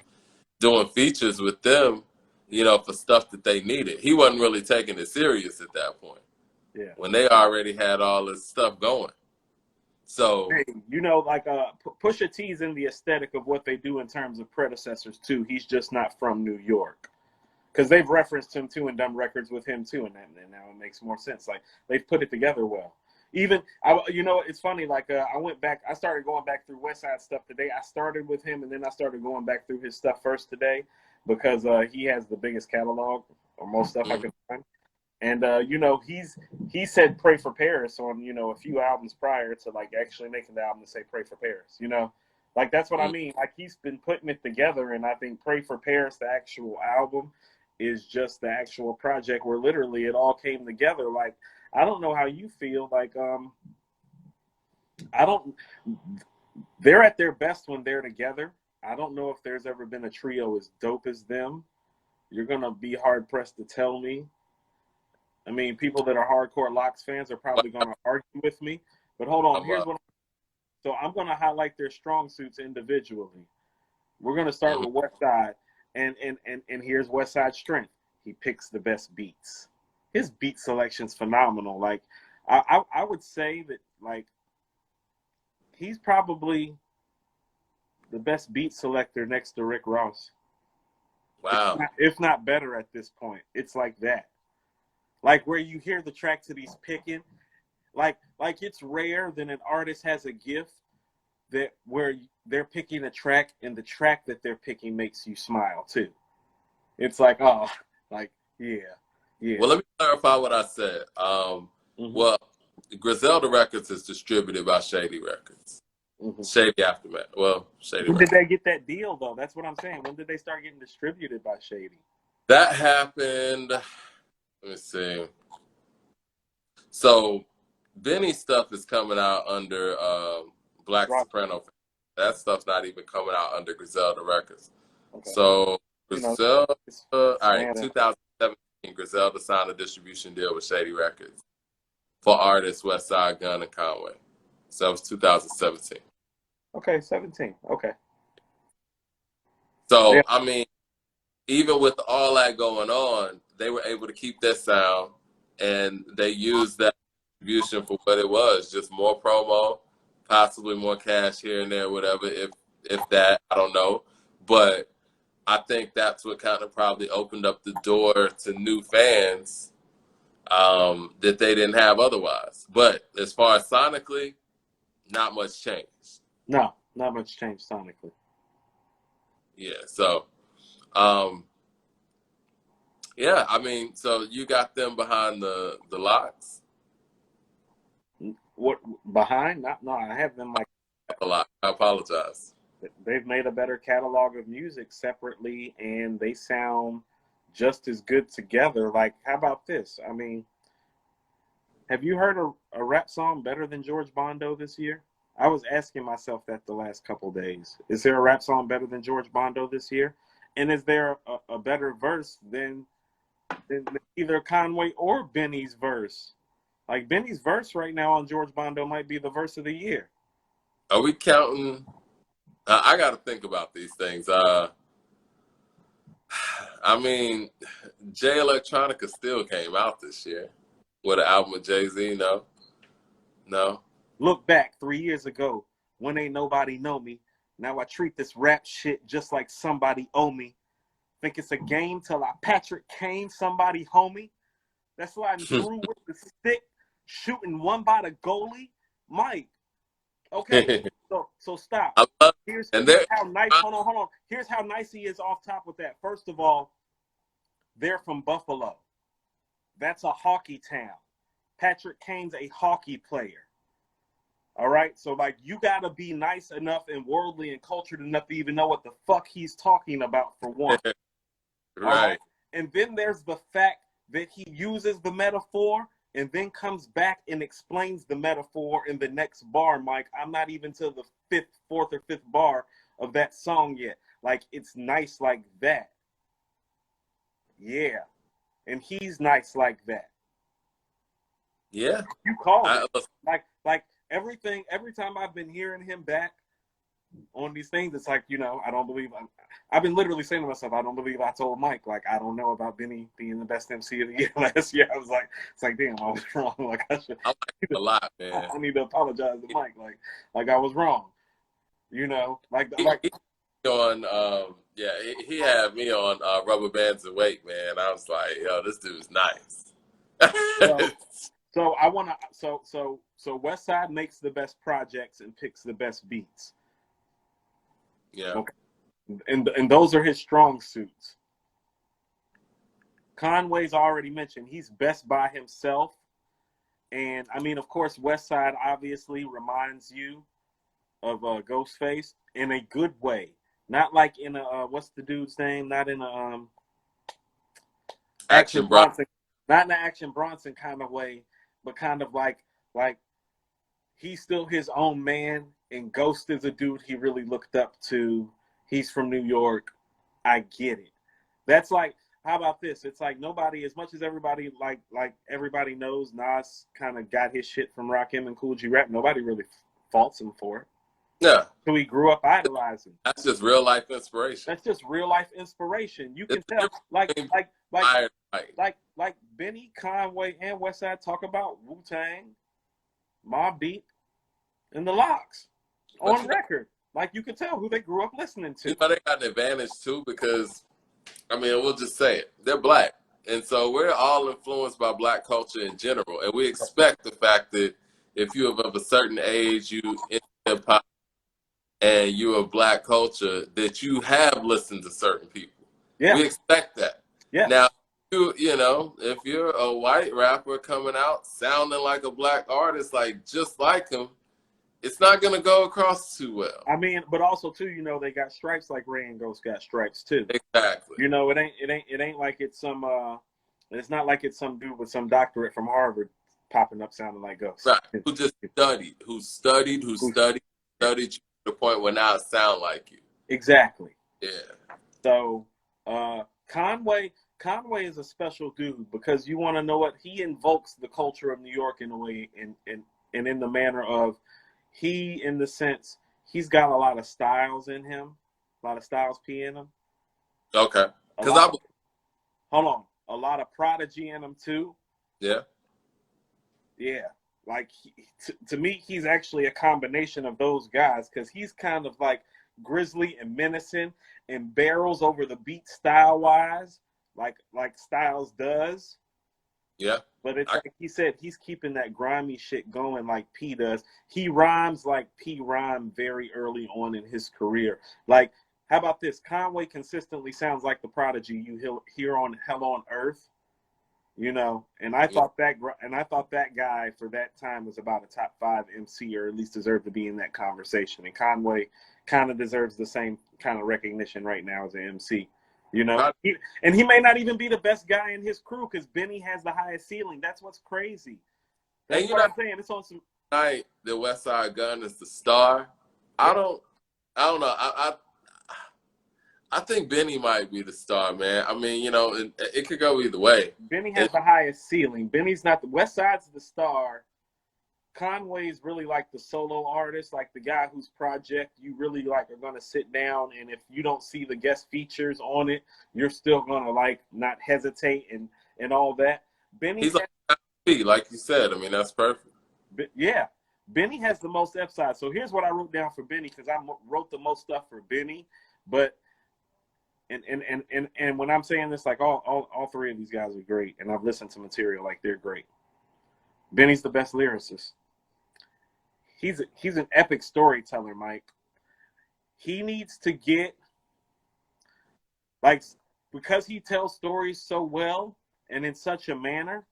doing features with them, for stuff that they needed. He wasn't really taking it serious at that point. Yeah. When they already had all this stuff going. So, hey, like Pusha T's in the aesthetic of what they do in terms of predecessors too. He's just not from New York, because they've referenced him too and done records with him too, and now it makes more sense. Like they've put it together well. Even it's funny. Like I started going back through Westside stuff today. I started with him, and then I started going back through his stuff first today because he has the biggest catalog or most stuff I could find. And he said "Pray for Paris" on a few albums prior to like actually making the album to say "Pray for Paris." Like that's what I mean. Like he's been putting it together, and I think "Pray for Paris," the actual album, is just the actual project where literally it all came together. Like I don't know how you feel. Like they're at their best when they're together. I don't know if there's ever been a trio as dope as them. You're gonna be hard pressed to tell me. I mean, people that are hardcore Locks fans are probably going to argue with me. But hold on, so I'm going to highlight their strong suits individually. We're going to start with Westside, and here's Westside's strength. He picks the best beats. His beat selection's phenomenal. Like, I would say that, like, he's probably the best beat selector next to Rick Ross. wow. If not better at this point. It's like that. Like where you hear the tracks that he's picking, like it's rare that an artist has a gift that where they're picking a track and the track that they're picking makes you smile too. It's like, oh, like, yeah. Well, let me clarify what I said. Well, Griselda Records is distributed by Shady Records. Shady Aftermath. Well, Shady When Records. did they get that deal though? That's what I'm saying. When did they start getting distributed by Shady? That happened. Let me see. So, Benny's stuff is coming out under Black Soprano. That stuff's not even coming out under Griselda Records. Okay. So, Griselda, all right, 2017, Griselda signed a distribution deal with Shady Records for artists Westside Gunn and Conway. So, that was 2017. Okay, 17. Okay. So, I mean, even with all that going on, they were able to keep their sound, and they used that distribution for what it was, just more promo, possibly more cash here and there, whatever, if that, I don't know. But I think that's what kind of probably opened up the door to new fans that they didn't have otherwise. But as far as sonically, not much change. No, not much change sonically. Yeah, so yeah, I mean, so you got them behind the Locks? What behind? No, I have them like a lot. I apologize. They've made a better catalog of music separately, and they sound just as good together. Like, how about this? I mean, have you heard a rap song better than George Bondo this year? I was asking myself that the last couple of days. Is there a rap song better than George Bondo this year? And is there a better verse than either Conway or Benny's verse? Like, Benny's verse right now on George Bondo might be the verse of the year. Are we counting? I got to think about these things. I mean, Jay Electronica still came out this year with an album with Jay-Z. No. Look back 3 years ago when ain't nobody know me. Now I treat this rap shit just like somebody owe me. Think it's a game till I Patrick Kane somebody homie. That's sliding through with the stick. shooting one by the goalie. Mike, okay, so stop. I love, and Here's how nice. Hold on. Here's how nice he is off top with that. First of all, they're from Buffalo. That's a hockey town. Patrick Kane's a hockey player. All right, so like you gotta be nice enough and worldly and cultured enough to even know what the fuck he's talking about for one. right. All right, and then there's the fact that he uses the metaphor and then comes back and explains the metaphor in the next bar. Mike, I'm not even to the fourth or fifth bar of that song yet. Like it's nice like that. Yeah, and he's nice like that. Yeah, You called it. Like everything. Every time I've been hearing him back on these things, it's like, you know, I don't believe I've been literally saying to myself, I don't believe I told Mike, like, I don't know about Benny being the best MC of the year last year. I was like, it's like, damn, I was wrong. Like I like it a lot, man. I need to apologize to Mike. Like I was wrong. You know, He on yeah, he had me on Rubber Bands and Weight, man. I was like, yo, this dude's nice. So I want to. So West Side makes the best projects and picks the best beats. Yeah. Okay. And those are his strong suits. Conway's already mentioned he's best by himself, and I mean, of course, West Side obviously reminds you of Ghostface in a good way, not like in a what's the dude's name? Not in a Action Bronson, not in an Action Bronson kind of way, but kind of like he's still his own man, and Ghost is a dude he really looked up to. He's from New York. I get it. That's like, how about this? It's like nobody, as much as everybody like everybody knows Nas kind of got his shit from Rakim and Cool G Rap. Nobody really faults him for it. Yeah. So he grew up idolizing. That's just real life inspiration. That's just real life inspiration. You can tell, like Benny, Conway, and Westside talk about Wu-Tang, Mobb Deep, and the Lox on record. Like you can tell who they grew up listening to. You know, they got an advantage too because, I mean, we'll just say it. They're black. And so we're all influenced by black culture in general. And we expect the fact that if you're of a certain age, you in hip hop and you're a black culture, that you have listened to certain people. Yeah. We expect that. Yeah. Now, you know, if you're a white rapper coming out sounding like a black artist, like just like him, it's not gonna go across too well. I mean, but also too, you know, they got stripes like Ray and Ghost got stripes too. Exactly. You know, it ain't like it's some it's not like it's some dude with some doctorate from Harvard popping up sounding like Ghost. Right. Who just studied, who studied to the point where now it sound like you. Exactly. Yeah. So Conway is a special dude because you want to know what he invokes the culture of New York in a way and in the manner of he, in the sense, he's got a lot of styles in him, a lot of Styles P in him. Okay. Hold on, a lot of Prodigy in him too. Yeah. Yeah, like to me, he's actually a combination of those guys because he's kind of like grizzly and menacing and barrels over the beat style wise, like Styles does. Yeah. But it's like he said, he's keeping that grimy shit going like P does. He rhymes like P rhymed very early on in his career. Like, how about this? Conway consistently sounds like the Prodigy you hear on Hell on Earth, you know. And I thought that guy for that time was about a top 5 MC, or at least deserved to be in that conversation. And Conway kind of deserves the same kind of recognition right now as an MC. You know, and he may not even be the best guy in his crew because Benny has the highest ceiling. That's what's crazy. That's what I'm saying. It's on some night. The West Side Gun is the star. Yeah. I don't know. I think Benny might be the star, man. I mean, you know, it could go either way. Benny has the highest ceiling. Benny's not the West Side's the star. Conway's really like the solo artist, like the guy whose project you really like are going to sit down, and if you don't see the guest features on it, you're still going to like not hesitate and all that. He's like you said. I mean, that's perfect. Yeah, Benny has the most F side. So here's what I wrote down for Benny because I wrote the most stuff for Benny, but and when I'm saying this, like all 3 of these guys are great, and I've listened to material like they're great. Benny's the best lyricist. He's an epic storyteller, Mike. He needs to get like because he tells stories so well and in such a manner,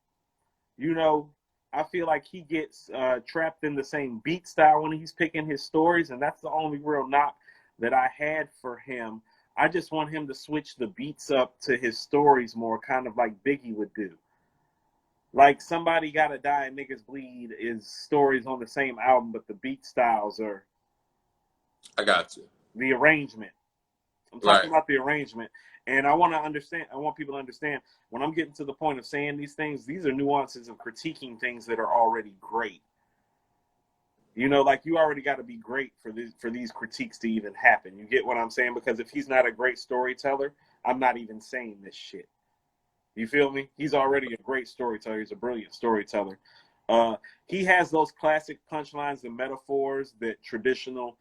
you know, I feel like he gets trapped in the same beat style when he's picking his stories, and that's the only real knock that I had for him. I just want him to switch the beats up to his stories more, kind of like Biggie would do. Like Somebody Gotta Die and Niggas Bleed is stories on the same album, but the beat styles are I got you. the arrangement. I'm talking Right. about the arrangement. And I want people to understand when I'm getting to the point of saying these things, these are nuances of critiquing things that are already great. You know, like you already got to be great for these critiques to even happen. You get what I'm saying? Because if he's not a great storyteller, I'm not even saying this shit. You feel me? He's already a great storyteller. He's a brilliant storyteller. He has those classic punchlines and metaphors that traditional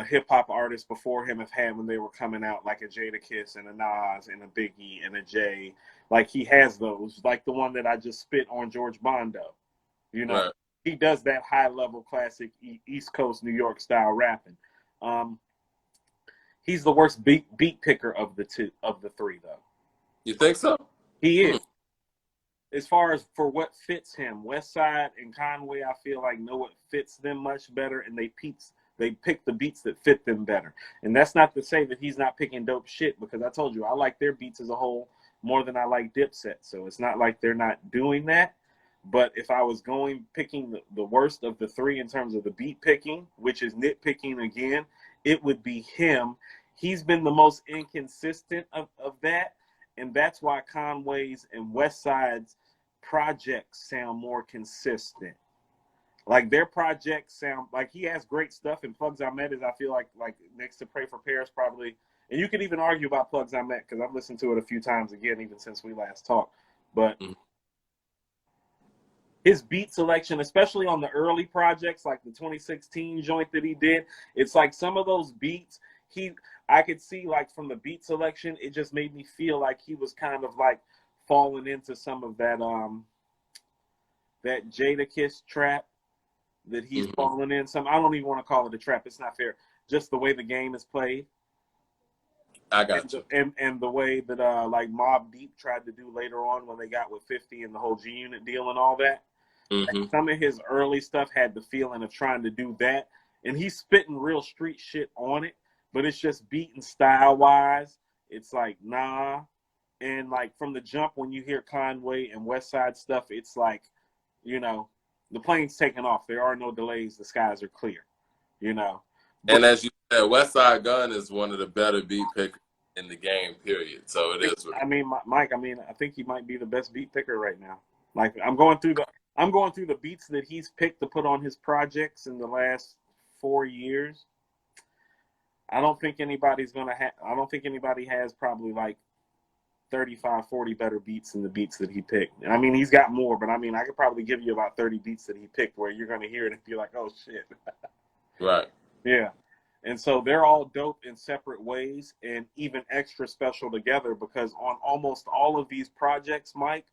hip hop artists before him have had when they were coming out, like a Jadakiss and a Nas and a Biggie and a Jay. Like he has those, like the one that I just spit on George Bondo. You know, Right. he does that high level classic East Coast New York style rapping. He's the worst beat picker of the three, though. You think so? He is. As far as for what fits him, West Side and Conway, I feel like know what fits them much better, and they pick the beats that fit them better. And that's not to say that he's not picking dope shit, because I told you I like their beats as a whole more than I like Dipset. So it's not like they're not doing that. But if I was picking the worst of the three in terms of the beat picking, which is nitpicking again, it would be him. He's been the most inconsistent of that. And that's why Conway's and West Side's projects sound more consistent. Like their projects sound like he has great stuff, and Plugs I Met is, I feel like next to Pray for Paris probably, and you could even argue about Plugs I Met because I've listened to it a few times again, even since we last talked. But his beat selection, especially on the early projects like the 2016 joint that he did, it's like some of those beats I could see, like from the beat selection, it just made me feel like he was kind of like falling into some of that that Jadakiss trap that he's falling in. I don't even want to call it a trap. It's not fair. Just the way the game is played. I got you. And the way that like Mobb Deep tried to do later on when they got with 50 and the whole G Unit deal and all that. Like some of his early stuff had the feeling of trying to do that, and he's spitting real street shit on it, but it's just beat and style wise, it's like nah. And like from the jump, when you hear Conway and West Side stuff, it's like, you know, the plane's taking off. There are no delays. The skies are clear, you know. But, and as you said, West Side Gun is one of the better beat pickers in the game, period. So it is. I mean, Mike, I think he might be the best beat picker right now. Like I'm going through the beats that he's picked to put on his projects in the last 4 years. I don't think anybody has probably like 35, 40 better beats than the beats that he picked. And I mean, he's got more, but I mean, I could probably give you about 30 beats that he picked where you're going to hear it and be like, oh shit. Right. Yeah. And so they're all dope in separate ways and even extra special together, because on almost all of these projects, Mike,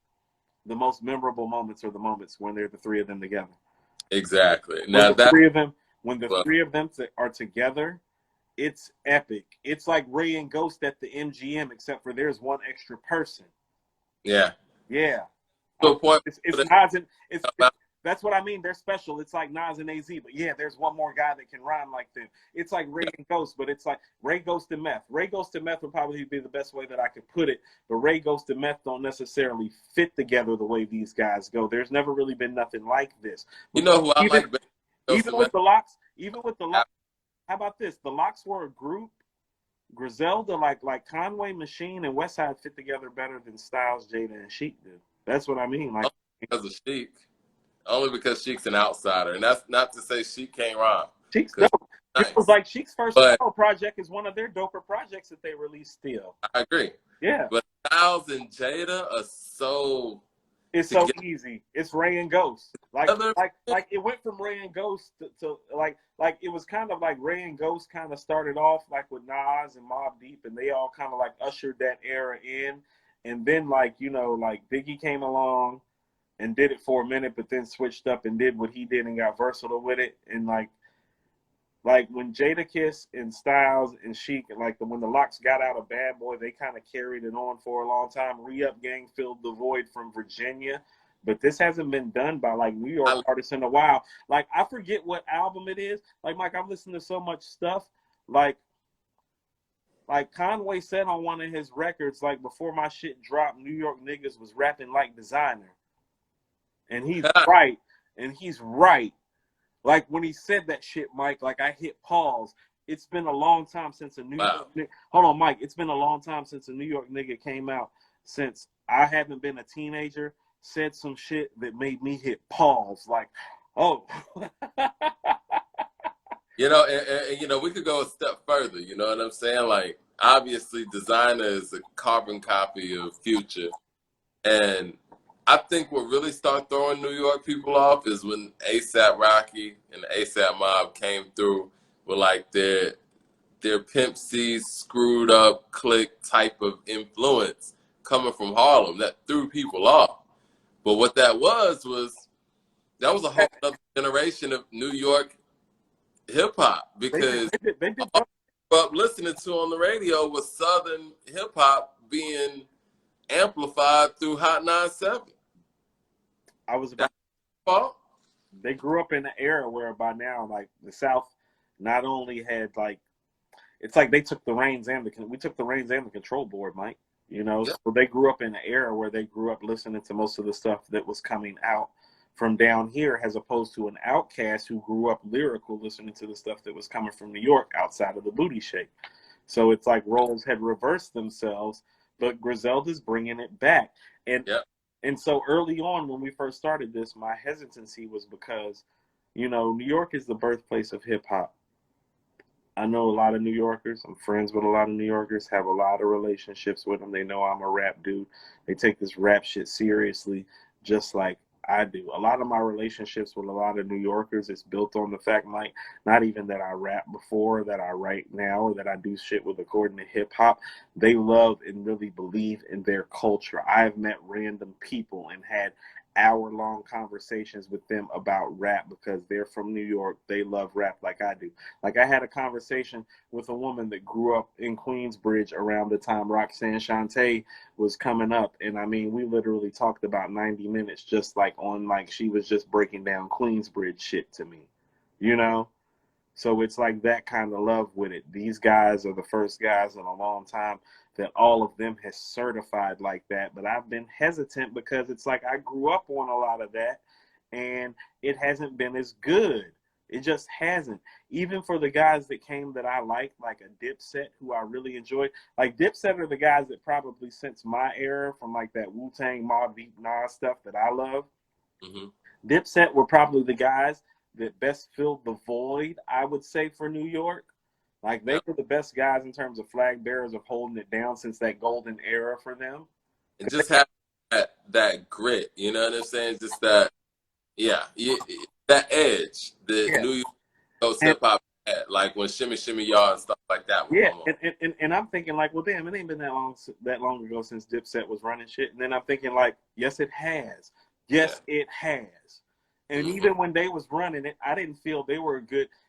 the most memorable moments are the moments when they're the three of them together. Exactly. When Now the three of them are together, it's epic. It's like Ray and Ghost at the MGM, except for there's one extra person. Yeah. Yeah. It's Nas and that's what I mean. They're special. It's like Nas and AZ, but yeah, there's one more guy that can rhyme like them. It's like Ray and Ghost, but it's like Ray, Ghost, and Meth. Ray, Ghost, and Meth would probably be the best way that I could put it, but Ray, Ghost, and Meth don't necessarily fit together the way these guys go. There's never really been nothing like this. You know who I like? Even with the Locks, how about this? The Locks were a group. Griselda, like Conway, Machine, and Westside fit together better than Styles, Jada, and Sheik do. That's what I mean. Like because of Sheik. Only because Sheik's an outsider. And that's not to say Sheik can't rhyme. Sheik's dope. Nice. It was like Sheik's first project is one of their doper projects that they released still. I agree. Yeah. But Styles and Jada are so... It's so easy. It's Ray and Ghost. Like it went from Ray and Ghost to like it was kind of like Ray and Ghost kind of started off like with Nas and Mobb Deep, and they all kind of like ushered that era in. And then like, you know, like Biggie came along, and did it for a minute, but then switched up and did what he did and got versatile with it. And like when Jadakiss and Styles and Sheik, like when the Locks got out of Bad Boy, they kind of carried it on for a long time. Re-Up Gang filled the void from Virginia, but this hasn't been done by like New York artists in a while. Like I forget what album it is. Like Mike, I've listened to so much stuff. Like Conway said on one of his records, like before my shit dropped, New York niggas was rapping like Designer, and he's right. And he's right. Like when he said that shit, Mike, like I hit pause. It's been a long time since a New York nigga. Hold on, Mike. It's been a long time since a New York nigga came out. Since I haven't been a teenager, said some shit that made me hit pause. Like, oh. You know, and you know, we could go a step further. You know what I'm saying? Like, obviously, Designer is a carbon copy of Future, and I think what really started throwing New York people off is when A$AP Rocky and the A$AP Mob came through with like their Pimp C screwed up click type of influence coming from Harlem that threw people off. But what that was that was a whole other generation of New York hip hop, because they did all I grew up listening to on the radio was Southern hip hop being amplified through Hot 97. I was about. Fault? They grew up in an era where by now, like the South, not only had like, it's like they took the reins and we took the reins and the control board, Mike. You know, Yep. so they grew up in an era where they grew up listening to most of the stuff that was coming out from down here, as opposed to an outcast who grew up lyrical listening to the stuff that was coming from New York outside of the booty shake. So it's like roles had reversed themselves, but Griselda's bringing it back. And Yep. and so early on when we first started this, my hesitancy was because, you know, New York is the birthplace of hip hop. I know a lot of New Yorkers. I'm friends with a lot of New Yorkers, have a lot of relationships with them. They know I'm a rap dude. They take this rap shit seriously, just like I do. A lot of my relationships with a lot of New Yorkers is built on the fact, Mike, not even that I rap before, that I write now, or that I do shit with according to hip hop. They love and really believe in their culture. I've met random people and had hour-long conversations with them about rap because they're from New York. They love rap like I do. Like I had a conversation with a woman that grew up in Queensbridge around the time Roxanne Shante was coming up. And I mean, we literally talked about 90 minutes just like on, like she was just breaking down Queensbridge shit to me, you know? So it's like that kind of love with it. These guys are the first guys in a long time that all of them has certified like that. But I've been hesitant because it's like I grew up on a lot of that and it hasn't been as good. It just hasn't. Even for the guys that came that I like a Dipset, who I really enjoyed. Like Dipset are the guys that probably since my era, from like that Wu-Tang, Mobb Deep, Nas stuff that I love. Mm-hmm. Dipset were probably the guys that best filled the void, I would say, for New York. Like they were the best guys in terms of flag bearers of holding it down since that golden era for them. And just have that grit, you know what I'm saying? Just that, that edge that New York hip hop had, like when Shimmy Shimmy Y'all and stuff like that would come on. And I'm thinking like, well, damn, it ain't been that long ago since Dipset was running shit. And then I'm thinking like, yes, it has. Yes, it has. And even when they was running it, I didn't feel they were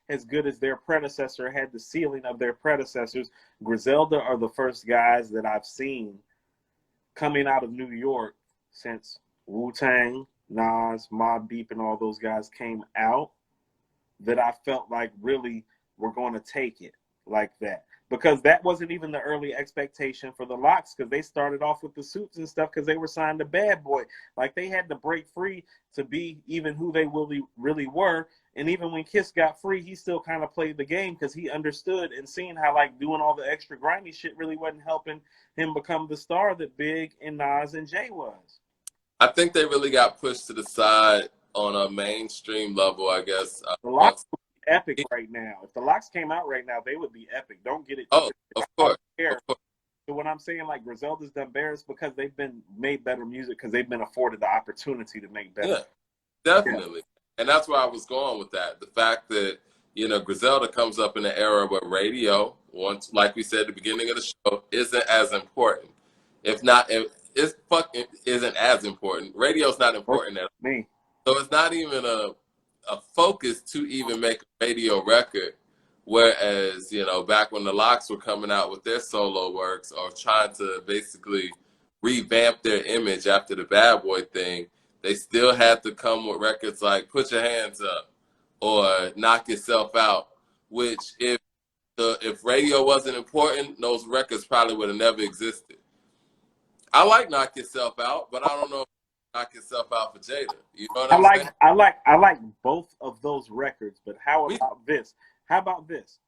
as good as their predecessor, had the ceiling of their predecessors. Griselda are the first guys that I've seen coming out of New York since Wu-Tang, Nas, Mobb Deep, and all those guys came out, that I felt like really were going to take it like that. Because that wasn't even the early expectation for the Locks, because they started off with the suits and stuff because they were signed to Bad Boy. Like they had to break free to be even who they really were. And even when Kiss got free, he still kind of played the game because he understood and seen how like doing all the extra grimy shit really wasn't helping him become the star that Big and Nas and Jay was. I think they really got pushed to the side on a mainstream level, I guess. The Locks would be epic right now. If the Locks came out right now, they would be epic. Don't get it. Oh, of course. So when I'm saying like Griselda's done better, it's because they've been made better music because they've been afforded the opportunity to make better. Yeah, definitely. Yeah. And that's where I was going with that. The fact that, you know, Griselda comes up in an era where radio, once, like we said at the beginning of the show, isn't as important. If not, it's fucking isn't as important. Radio's not Okay, important at all. me. So it's not even a focus to even make a radio record. Whereas, you know, back when the Locks were coming out with their solo works or trying to basically revamp their image after the Bad Boy thing, they still had to come with records like Put Your Hands Up or Knock Yourself Out, which if radio wasn't important, those records probably would have never existed. I like Knock Yourself Out, but I don't know if Knock Yourself Out for Jada. You know what I I'm like saying? I like both of those records, but how We, about this? How about this?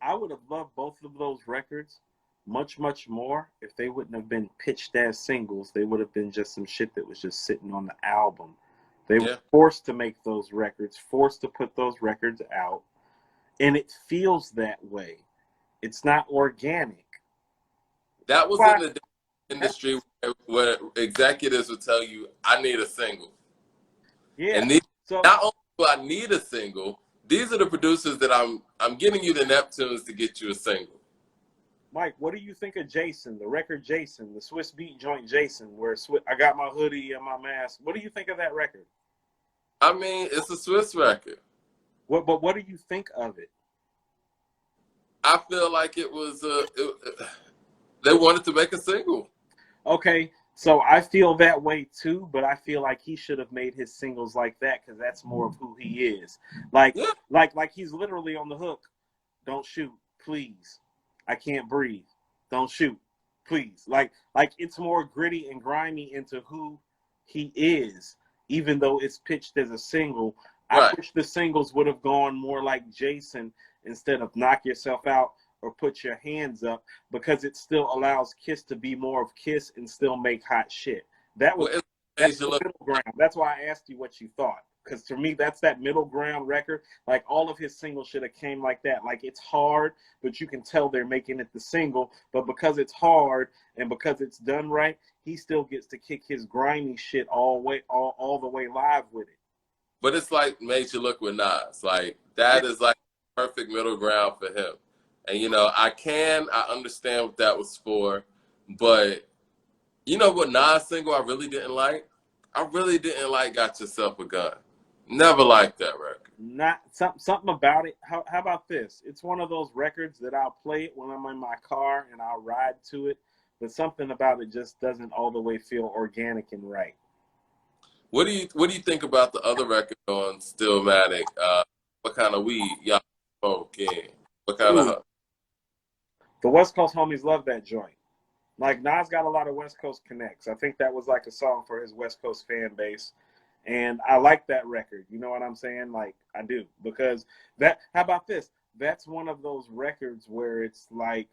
I would have loved both of those records much, much more if they wouldn't have been pitched as singles. They would have been just some shit that was just sitting on the album. They were yeah, forced to make those records, forced to put those records out, and it feels that way. It's not organic. that was Why? in the industry where executives would tell you, "I need a single," Yeah. and these, So, not only do I need a single, these are the producers that I'm getting you the Neptunes to get you a single. Mike, what do you think of Jason, the record Jason, the Swiss Beat joint Jason, where I got my hoodie and my mask? What do you think of that record? I mean, it's a Swiss record. But what do you think of it? I feel like they wanted to make a single. Okay, so I feel that way too, but I feel like he should have made his singles like that because that's more of who he is. Like, Yeah, like he's literally on the hook. Don't shoot, please. I can't breathe. Don't shoot, please. Like it's more gritty and grimy into who he is, even though it's pitched as a single. I right. wish the singles would have gone more like Jason instead of Knock Yourself Out or Put Your Hands Up, because it still allows Kiss to be more of Kiss and still make hot shit. That was Well, it that's makes you the look. middle ground. That's why I asked you what you thought. Because to me, that's that middle ground record. Like all of his singles should have came like that. Like it's hard, but you can tell they're making it the single. But because it's hard and because it's done right, he still gets to kick his grimy shit all the way live with it. But it's like made you look with Nas. Like that is like perfect middle ground for him. And you know, I understand what that was for, but you know what Nas single I really didn't like? I really didn't like Got Yourself a Gun. Never liked that record. Not something about it. How about this? It's one of those records that I'll play it when I'm in my car and I'll ride to it, but something about it just doesn't all the way feel organic and right. What do you think about the other record on Stillmatic? What kind of weed y'all smoking? What kind Ooh, of the West Coast homies love that joint. Like Nas got a lot of West Coast connects. I think that was like a song for his West Coast fan base. And I like that record. You know what I'm saying? Like I do. Because that how about this? That's one of those records where it's like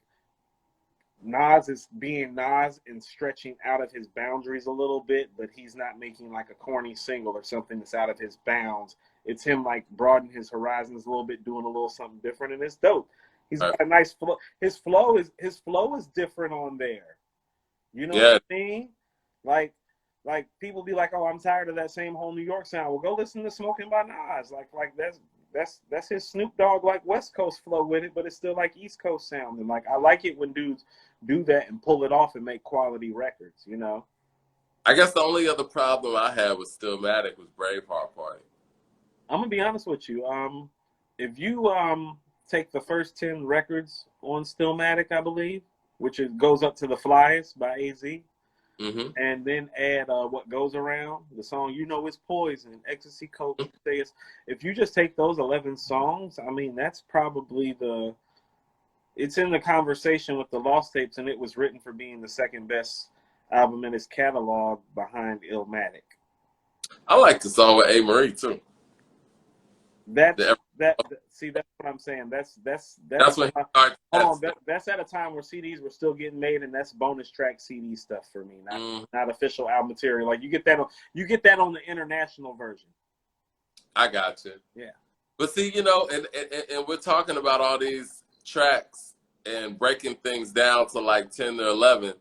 Nas is being Nas and stretching out of his boundaries a little bit, but he's not making like a corny single or something that's out of his bounds. It's him like broadening his horizons a little bit, doing a little something different, and it's dope. He's got a nice flow. His flow is different on there. You know what yeah? I mean? Like like people be like, "Oh, I'm tired of that same whole New York sound." Well, go listen to "Smoking" by Nas. Like that's his Snoop Dogg like West Coast flow with it, but it's still like East Coast sound. And like I like it when dudes do that and pull it off and make quality records. You know. I guess the only other problem I had with Stillmatic was Braveheart Party. I'm gonna be honest with you. If you take the first 10 records on Stillmatic, I believe, which goes up to the Flyest by AZ. Mm-hmm. And then add what goes around the song. You know it's poison, ecstasy, coke. If you just take those 11 songs, I mean that's probably it's in the conversation with the Lost Tapes, and it was written for being the second best album in his catalog behind Illmatic. I like the song with A. Marie too. That's The, that. See, that's what I'm saying. That's that's when he started hold that on. stuff. That's at a time where CDs were still getting made, and that's bonus track CD stuff for me, Mm, not official album material. Like you get that on the international version. I got you. Yeah. But see, you know, and we're talking about all these tracks and breaking things down to like 10 or 11.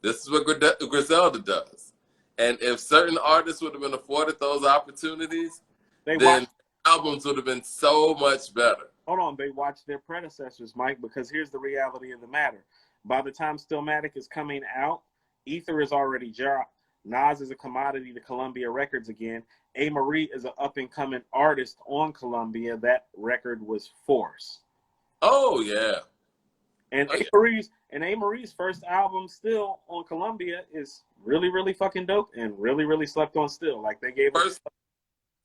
This is what Griselda does. And if certain artists would have been afforded those opportunities, They then watched. albums would have been so much better. Hold on. They watched their predecessors, Mike. Because here's the reality of the matter. By the time Stillmatic is coming out, Ether is already dropped. Nas is a commodity to Columbia Records again. A. Marie is an up-and-coming artist on Columbia. That record was Force. Oh yeah. And Oh, yeah. A. Marie's first album still on Columbia is really, really fucking dope and really, really slept on still. Like they gave First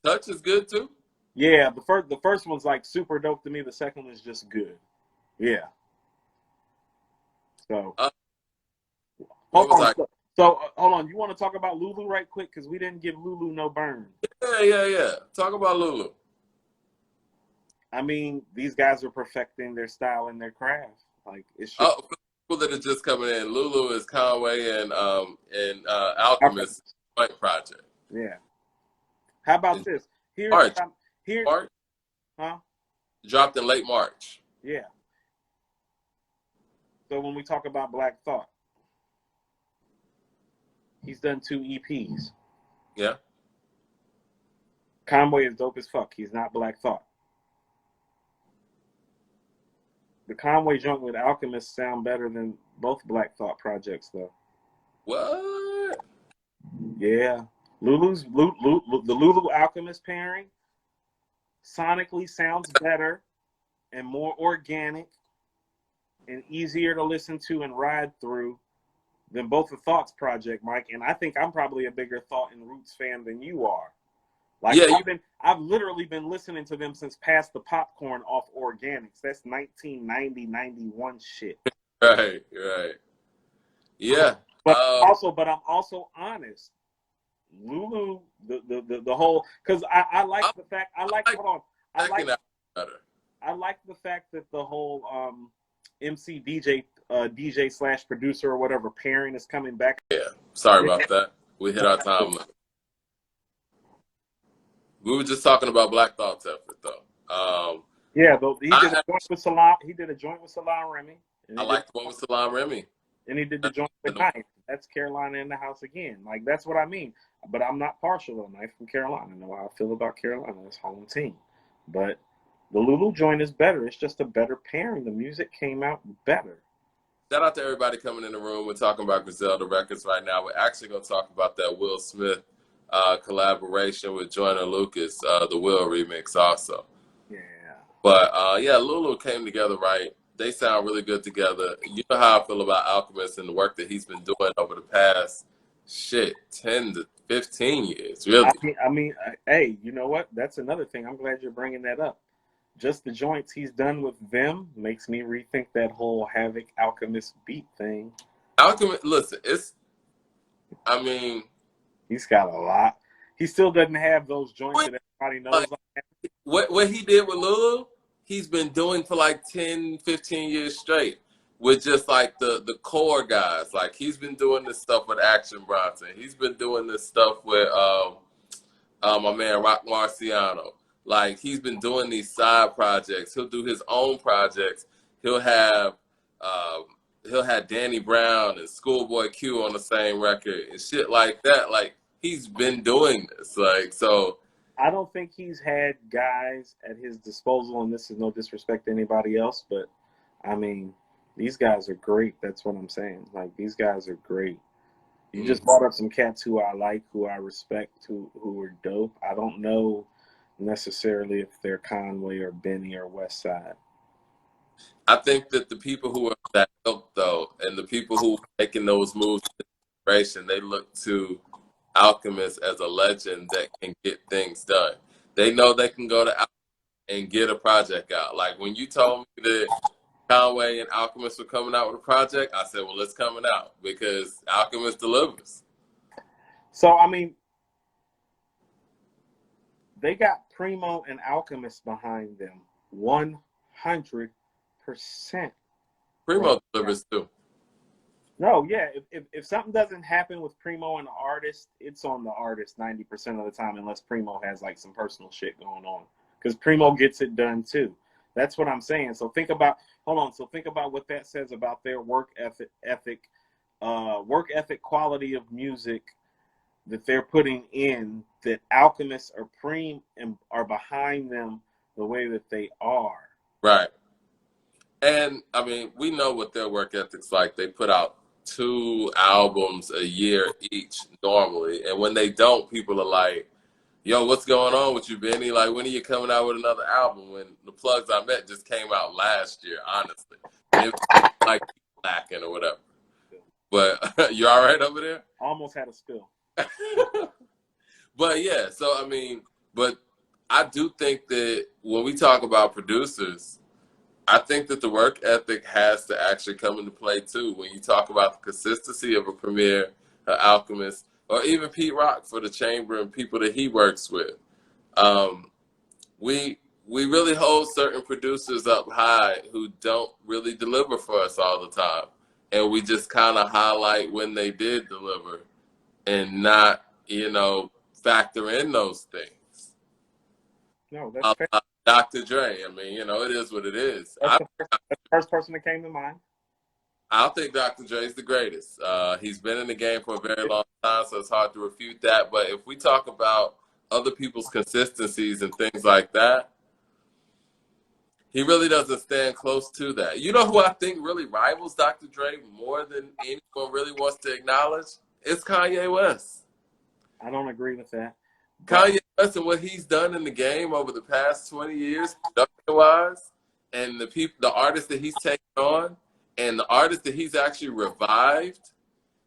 Touch is good too. Yeah, the first one's like super dope to me. The second one is just good. Yeah. So Uh, hold what was on. I? Hold on. You want to talk about Lulu right quick? Because we didn't give Lulu no burn. Yeah. Talk about Lulu. I mean, these guys are perfecting their style and their craft. Like it's just Oh, for people that are just coming in, Lulu is Conway and okay. Alchemist joint project. Yeah. How about In this? Here's March, what I'm here. March Huh? dropped in late March. Yeah. So when we talk about Black Thought, he's done 2 EPs. Yeah. Conway is dope as fuck. He's not Black Thought. The Conway joint with Alchemist sound better than both Black Thought projects, though. What? Yeah, the Lulu Alchemist pairing sonically sounds better and more organic and easier to listen to and ride through than both the Thoughts project, Mike. And I think I'm probably a bigger Thought and Roots fan than you are. Like Yeah. I've literally been listening to them since Past the Popcorn off Organics. That's 1990, 91 shit. Right. Yeah. But I'm also honest. Lulu, the whole, because I like the fact I like hold on I like the fact that the whole MC DJ slash producer or whatever pairing is coming back. Yeah. Sorry about that. We hit our time limit. We were just talking about Black Thought's effort though. Yeah, though he did a joint with Salah. He did a joint with Salah Remy. I like the one with Salam Remy. And he did the joint with Knife. That's Carolina in the house again. Like that's what I mean. But I'm not partial to Knife from Carolina. I know how I feel about Carolina. It's home team. But the Lulu joint is better. It's just a better pairing. The music came out better. Shout out to everybody coming in the room. We're talking about Griselda Records right now. We're actually going to talk about that Will Smith collaboration with Joyner Lucas, the Will remix also. Yeah. But yeah, Lulu came together right. They sound really good together. You know how I feel about Alchemist and the work that he's been doing over the past 10 to 15 years, really. I mean, hey, you know what? That's another thing. I'm glad you're bringing that up. Just the joints he's done with them makes me rethink that whole Havoc Alchemist beat thing. Alchemist, listen, I mean, he's got a lot. He still doesn't have those joints that everybody knows. What he did with Lulu, he's been doing for like 10, 15 years straight with just like the core guys. Like he's been doing this stuff with Action Bronson. He's been doing this stuff with my man Rock Marciano. Like he's been doing these side projects. He'll do his own projects. He'll have Danny Brown and Schoolboy Q on the same record and shit like that. Like he's been doing this. Like so. I don't think he's had guys at his disposal, and this is no disrespect to anybody else, but I mean, these guys are great. That's what I'm saying. Like these guys are great. You just brought up some cats who I like, who I respect, who are dope. I don't know necessarily if they're Conway or Benny or West Side. I think that the people who are that ilk though, and the people who are making those moves to inspiration, they look to Alchemist as a legend that can get things done. They know they can go to Alchemist and get a project out. Like when you told me that Conway and Alchemist were coming out with a project, I said, well, it's coming out because Alchemist delivers. So, I mean, they got Primo and Alchemist behind them 100%. Primo delivers too. No, yeah. If something doesn't happen with Primo and the artist, it's on the artist 90% of the time, unless Primo has like some personal shit going on. Because Primo gets it done too. That's what I'm saying. So think about what that says about their work ethic, quality of music that they're putting in. That Alchemists are behind them the way that they are. Right. And I mean, we know what their work ethic's like. They put out 2 albums a year each normally. And when they don't, people are like, yo, what's going on with you, Benny? Like, when are you coming out with another album? When The Plugs I Met just came out last year, honestly. And it was like lacking or whatever. But you all right over there? Almost had a spill. But yeah, so I mean, but I do think that when we talk about producers, I think that the work ethic has to actually come into play too. When you talk about the consistency of a Premier, an Alchemist, or even Pete Rock for the Chamber and people that he works with, um, we really hold certain producers up high who don't really deliver for us all the time, and we just kind of highlight when they did deliver, and not factor in those things. No, that's fair. Dr. Dre, I mean, it is what it is. That's the first person that came to mind. I think Dr. Dre is the greatest. He's been in the game for a very long time, so it's hard to refute that. But if we talk about other people's consistencies and things like that, he really doesn't stand close to that. You know who I think really rivals Dr. Dre more than anyone really wants to acknowledge? It's Kanye West. I don't agree with that. Kanye West and what he's done in the game over the past 20 years, production-wise, and the artists that he's taken on, and the artists that he's actually revived,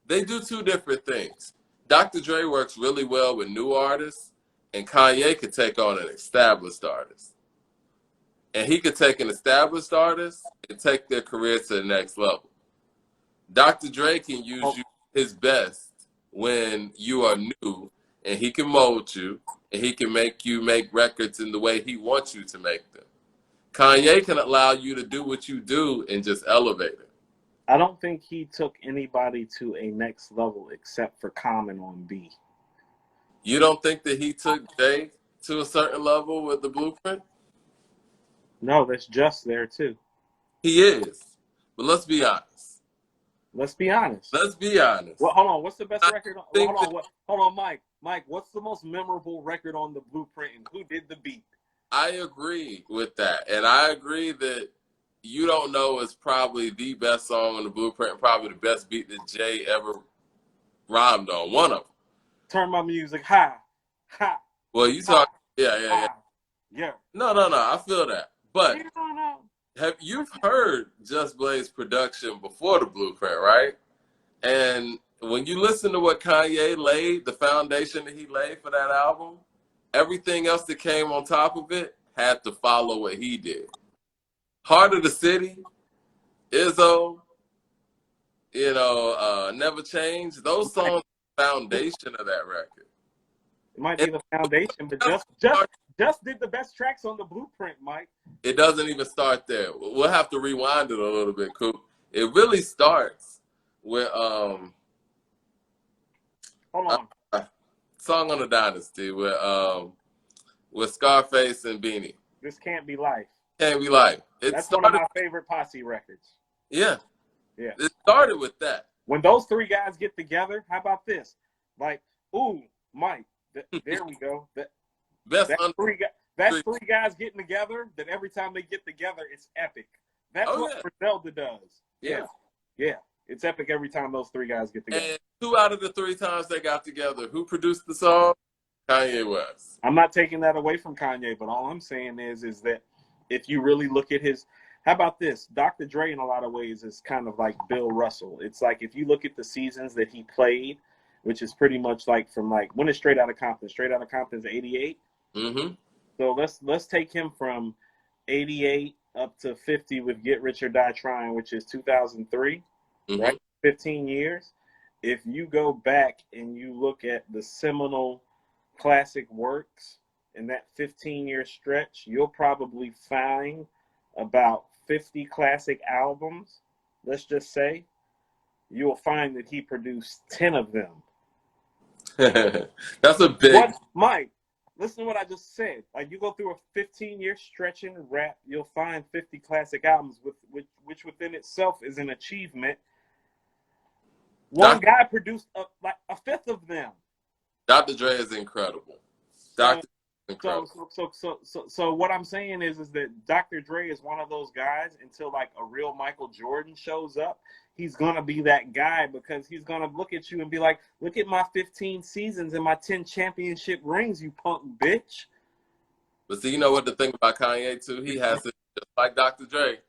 they do 2 different things. Dr. Dre works really well with new artists, and Kanye could take on an established artist. And he could take an established artist and take their career to the next level. Dr. Dre can use you his best when you are new, and he can mold you, and he can make you make records in the way he wants you to make them. Kanye can allow you to do what you do and just elevate it. I don't think he took anybody to a next level except for Common on B. You don't think that he took Jay to a certain level with the Blueprint? No, that's just there too. He is. But let's be honest. Let's be honest. Let's be honest. Well, hold on. What's the best record? Hold on, Mike. Mike, what's the most memorable record on the Blueprint, and who did the beat? I agree with that. And I agree that You Don't Know is probably the best song on the Blueprint, and probably the best beat that Jay ever rhymed on. One of them. Turn my music high. Well, you talk, yeah. No, I feel that. But you've heard Just Blaze production before the Blueprint, right? And when you listen to what Kanye laid, the foundation that he laid for that album, everything else that came on top of it had to follow what he did. Heart of the City, Izzo, Never Change. Those songs are the foundation of that record. It might be the foundation, but just did the best tracks on the Blueprint, Mike. It doesn't even start there. We'll have to rewind it a little bit, Coop. It really starts with Hold on. Song on the Dynasty with Scarface and Beanie. This Can't Be Life. Can't Be Life. That's one of my favorite Posse records. Yeah. Yeah. It started with that. When those 3 guys get together, how about this? Like, ooh, Mike, there we go. That's 3 guys getting together, that every time they get together, it's epic. That's what Griselda does. Yeah. It's epic every time those 3 guys get together. And 2 out of the 3 times they got together, who produced the song? Kanye West. I'm not taking that away from Kanye, but all I'm saying is that if you really look at how about this? Dr. Dre in a lot of ways is kind of like Bill Russell. It's like if you look at the seasons that he played, which is pretty much like from when is Straight Outta Compton? Straight Outta Compton's 88. Mm-hmm. So let's take him from 88 up to 50 with Get Rich or Die Trying, which is 2003, right? 15 years. If you go back and you look at the seminal classic works in that 15-year stretch, you'll probably find about 50 classic albums. Let's just say you'll find that he produced 10 of them. That's a big... What, Mike? Listen to what I just said. Like, you go through a 15-year stretch in rap, you'll find 50 classic albums, which within itself is an achievement. One guy produced a fifth of them. Dr. Dre is incredible. Dr. So, incredible. so what I'm saying is that Dr. Dre is one of those guys until like a real Michael Jordan shows up. He's gonna be that guy because he's gonna look at you and be like, "Look at my 15 seasons and my 10 championship rings, you punk bitch." But see, you know what the thing about Kanye too? He has it just like Dr. Dre.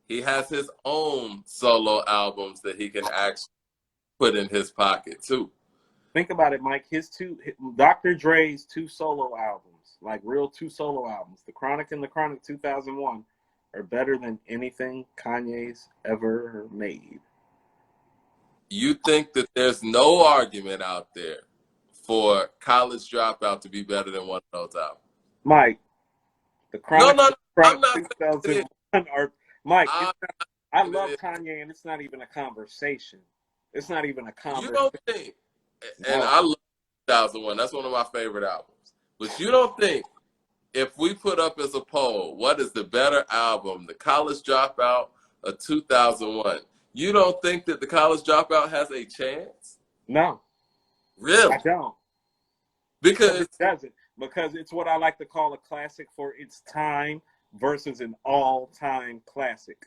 He has his own solo albums that he can actually put in his pocket too. Think about it, Mike. Dr. Dre's two solo albums, like real two solo albums, The Chronic and The Chronic 2001, are better than anything Kanye's ever made. You think that there's no argument out there for College Dropout to be better than one of those albums? Mike, The No, Chronic, no, and no, The I'm Chronic not saying 2001 are Mike. I'm I saying love it. Kanye, and it's not even a conversation. It's not even a You conversation. don't think, and No, I love 2001. That's one of my favorite albums. But you don't think if we put up as a poll, what is the better album, The College Dropout or 2001? You don't think that The College Dropout has a chance? no, I Really? don't. Because Because it doesn't. Because it's what I like to call a classic for its time versus an all-time classic.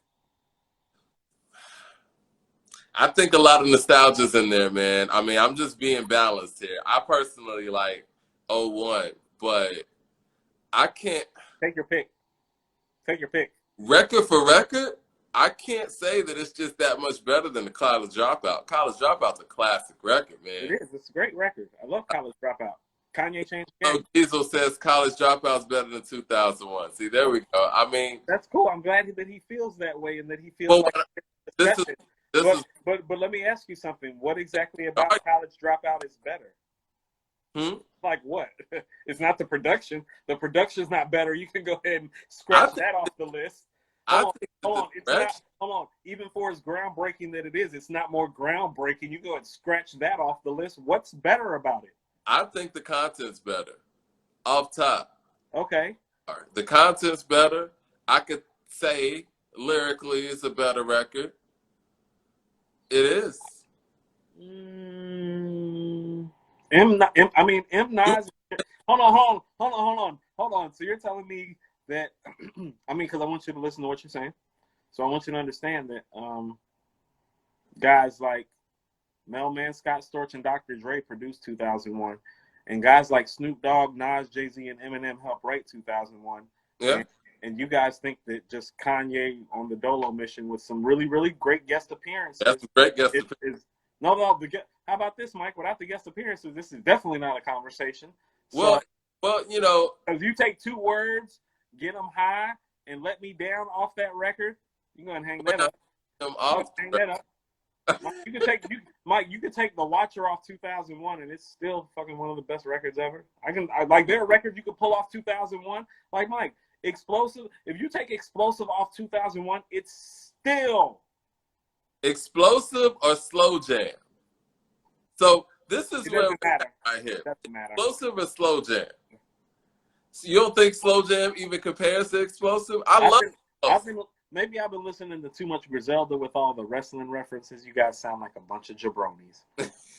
I think a lot of nostalgia's in there, man. I mean, I'm just being balanced here. I personally like '01, but I can't, Take your pick. Take your pick. record for record, I can't say that it's just that much better than the College Dropout. College Dropout's a classic record, It man. is. It's a great record. I love College Dropout. Kanye changed the So game. Diesel says College Dropout's better than 2001. See, there we go. I mean, That's cool. I'm glad that he feels that way and that he feels well, like this is discussion. this is But let me ask you something. What exactly about College Dropout is better? Like what? It's not the production. The production's not better. You can go ahead and scratch that off the list. I Hold on, think hold the on. It's direction. not. Hold on. Even for as groundbreaking that it is, it's not more groundbreaking. You go and scratch that off the list. What's better about it? I think the content's better. Off top. Okay. The content's better. I could say lyrically it's a better record. It is. M Nas. Hold on. So you're telling me that? Because I want you to listen to what you're saying. So I want you to understand that guys like Mailman, Scott Storch, and Dr. Dre produced 2001, and guys like Snoop Dogg, Nas, Jay-Z, and Eminem helped write 2001. Yeah. And you guys think that just Kanye on the Dolo mission with some really, really great guest appearances. That's a great guest appearance. No. How about this, Mike? Without the guest appearances, this is definitely not a conversation. Well, you know, if you take two words, Get Them High, and Let Me Down off that record, you go and hang that up. Hang that up. Mike, you can take The Watcher off 2001, and it's still fucking one of the best records ever. Like there are records you could pull off 2001. Like Mike, Explosive. If you take Explosive off 2001, it's still Explosive or Slow Jam. So this is where we're at right here. It doesn't matter. Explosive or Slow Jam. So you don't think Slow Jam even compares to Explosive? Maybe I've been listening to too much Griselda with all the wrestling references. You guys sound like a bunch of jabronis.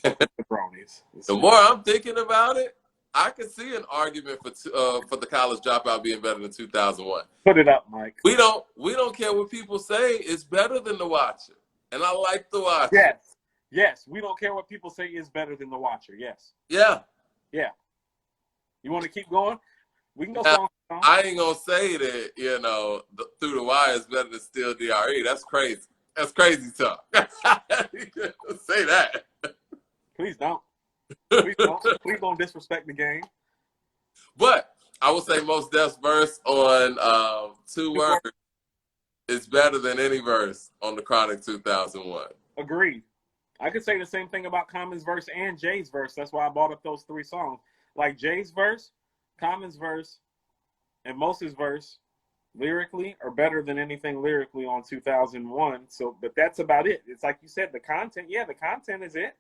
Jabronis. The more I'm thinking about it, I could see an argument for the College Dropout being better than 2001. Put it up, Mike. We don't care what people say. It's better than The Watcher, and I like The Watcher. Yes. We don't care what people say is better than The Watcher. Yes. Yeah. You want to keep going? We can go now, song. I ain't gonna say that Through the Wire is better than Still DRE. That's crazy. That's crazy talk. Say that. Please don't. Please don't disrespect the game. But I would say Mos Def's verse on Two Words is better than any verse on The Chronic 2001. Agreed. I could say the same thing about Common's verse and Jay's verse. That's why I brought up those three songs. Like Jay's verse, Common's verse, and Mos' verse lyrically are better than anything lyrically on 2001. So, but that's about it. It's like you said, the content. Yeah, the content is it.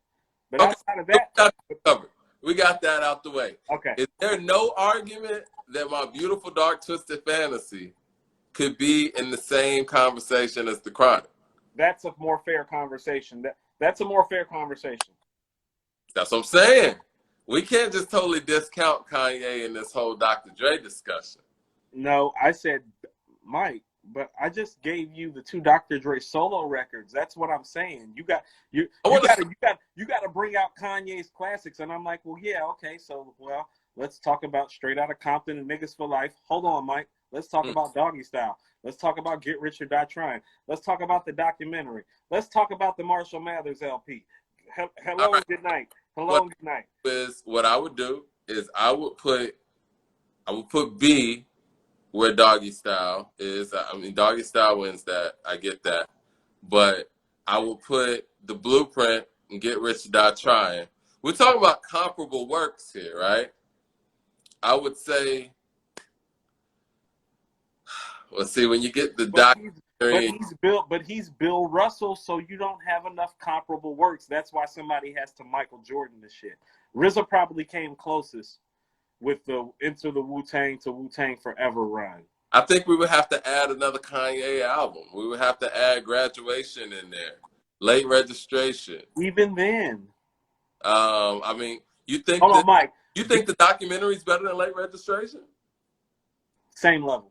But outside of that, we got that out the way. Okay. Is there no argument that My Beautiful Dark Twisted Fantasy could be in the same conversation as The Chronic? That's a more fair conversation. That's a more fair conversation. That's what I'm saying. we can't just totally discount Kanye in this whole Dr. Dre discussion. No, I said Mike, but I just gave you the two Dr. Dre solo records. That's what I'm saying. You got to bring out Kanye's classics, and I'm like, well, yeah, okay. So, well, let's talk about Straight Outta Compton and Niggas for Life. Hold on, Mike. Let's talk about Doggy Style. Let's talk about Get Rich or Die Trying. Let's talk about the documentary. Let's talk about the Marshall Mathers LP. Hello and good night. Hello and good night. What I would do is I would put B where Doggy Style is. I mean, Doggy Style wins that. I get that. But I will put The Blueprint and Get Rich or Die Trying. We're talking about comparable works here, right? I would say, let's see, when you get the documentary. But he's Bill Russell, so you don't have enough comparable works. That's why somebody has to Michael Jordan the shit. RZA probably came closest with the Enter the Wu-Tang to Wu-Tang Forever run. I think we would have to add another Kanye album. We would have to add Graduation in there. Late Registration. Even then. I mean, you think Hold on, Mike. You think the documentary is better than Late Registration? Same level.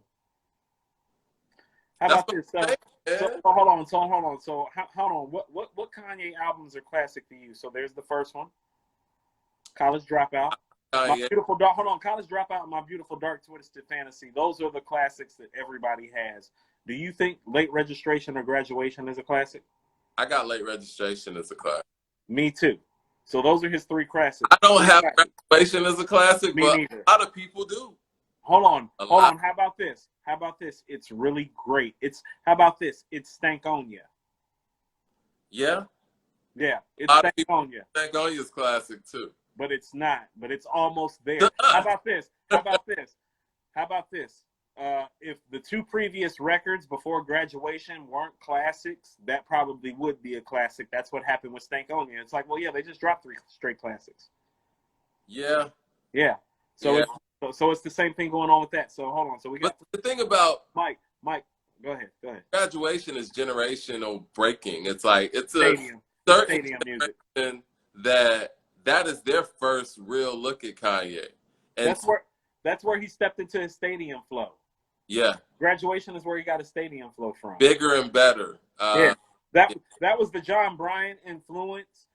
How about this? So hold on. So hold on. What Kanye albums are classic to you? So there's the first one, College Dropout. My Beautiful Dark. Hold on, College Dropout and My Beautiful Dark Twisted Fantasy. Those are the classics that everybody has. Do you think Late Registration or Graduation is a classic? I got Late Registration as a classic. Me too. So those are his three classics. I don't have Graduation as a classic, Me but neither. a lot of people do. Hold on. How about this? It's really great. How about this? It's Stankonia. Yeah? Yeah, it's Stankonia. Stankonia's classic too. But it's not. But it's almost there. How about this? If the two previous records before Graduation weren't classics, that probably would be a classic. That's what happened with Stankonia. It's like, well, yeah, they just dropped 3 straight classics. Yeah. Yeah. So it's the same thing going on with that. So hold on. So we got the thing about Mike, go ahead. Graduation is generational breaking. It's like it's stadium music. That is their first real look at Kanye. And that's where he stepped into his stadium flow. Yeah. Graduation is where he got his stadium flow from. Bigger and better. Yeah. That was the John Bryan influence.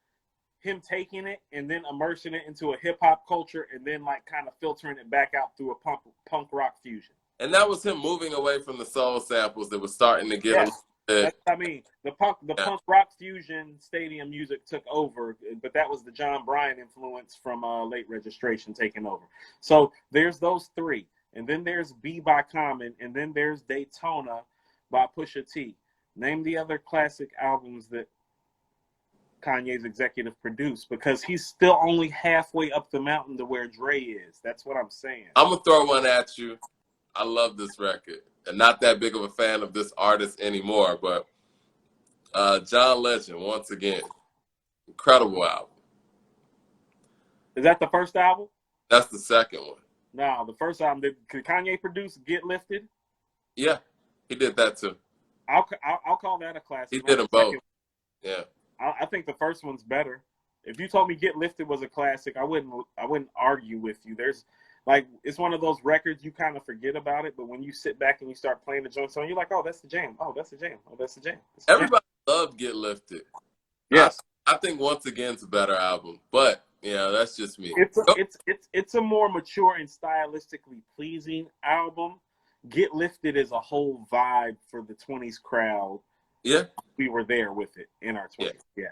Him taking it and then immersing it into a hip hop culture and then like kind of filtering it back out through a punk rock fusion. And that was him moving away from the soul samples that was starting to get That's what I mean. The punk rock fusion stadium music took over, but that was the John Bryan influence from Late Registration taking over. So there's those three. And then there's B by Common, and then there's Daytona by Pusha T. Name the other classic albums that Kanye's executive produced, because he's still only halfway up the mountain to where Dre is. That's what I'm saying. I'm going to throw one at you. I love this record. And not that big of a fan of this artist anymore, but John Legend, once again, incredible album. Is that the first album? That's the second one. No, the first album. Did Kanye produce Get Lifted? Yeah, he did that too. I'll call that a classic. He did them both. Yeah. I think the first one's better. If you told me Get Lifted was a classic, I wouldn't argue with you. There's like, it's one of those records you kind of forget about it, but when you sit back and you start playing the joint song, you're like, oh, that's the jam. Oh, that's the jam. Oh, that's the jam. Everybody loved Get Lifted. Yes. I think once again it's a better album, but yeah, that's just me. It's a more mature and stylistically pleasing album. Get Lifted is a whole vibe for the 20s crowd. Yeah. We were there with it in our 20s. Yeah.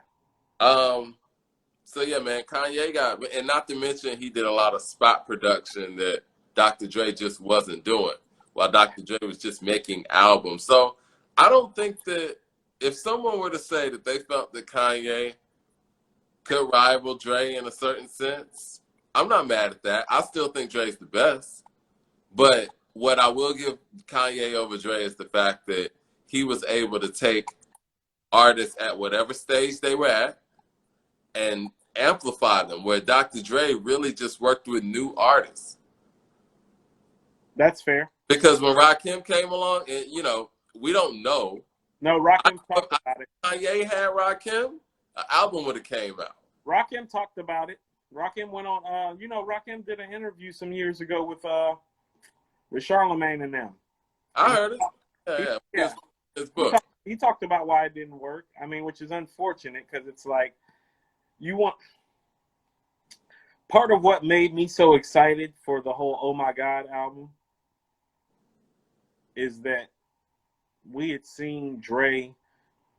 So yeah, man, Kanye and not to mention he did a lot of spot production that Dr. Dre just wasn't doing, while Dr. Dre was just making albums. So I don't think that if someone were to say that they felt that Kanye could rival Dre in a certain sense, I'm not mad at that. I still think Dre's the best. But what I will give Kanye over Dre is the fact that he was able to take artists at whatever stage they were at and amplify them, where Dr. Dre really just worked with new artists. That's fair. Because when Rakim came along, and we don't know. No, Rakim talked about it. Kanye had Rakim, an album would have came out. Rakim talked about it. Rakim went on. Rakim did an interview some years ago with Charlemagne and them. I And heard it. Yeah, he, yeah. yeah, His he book. talked, he talked about why it didn't work. I mean, which is unfortunate because it's like you want. Part of what made me so excited for the whole "Oh My God" album is that we had seen Dre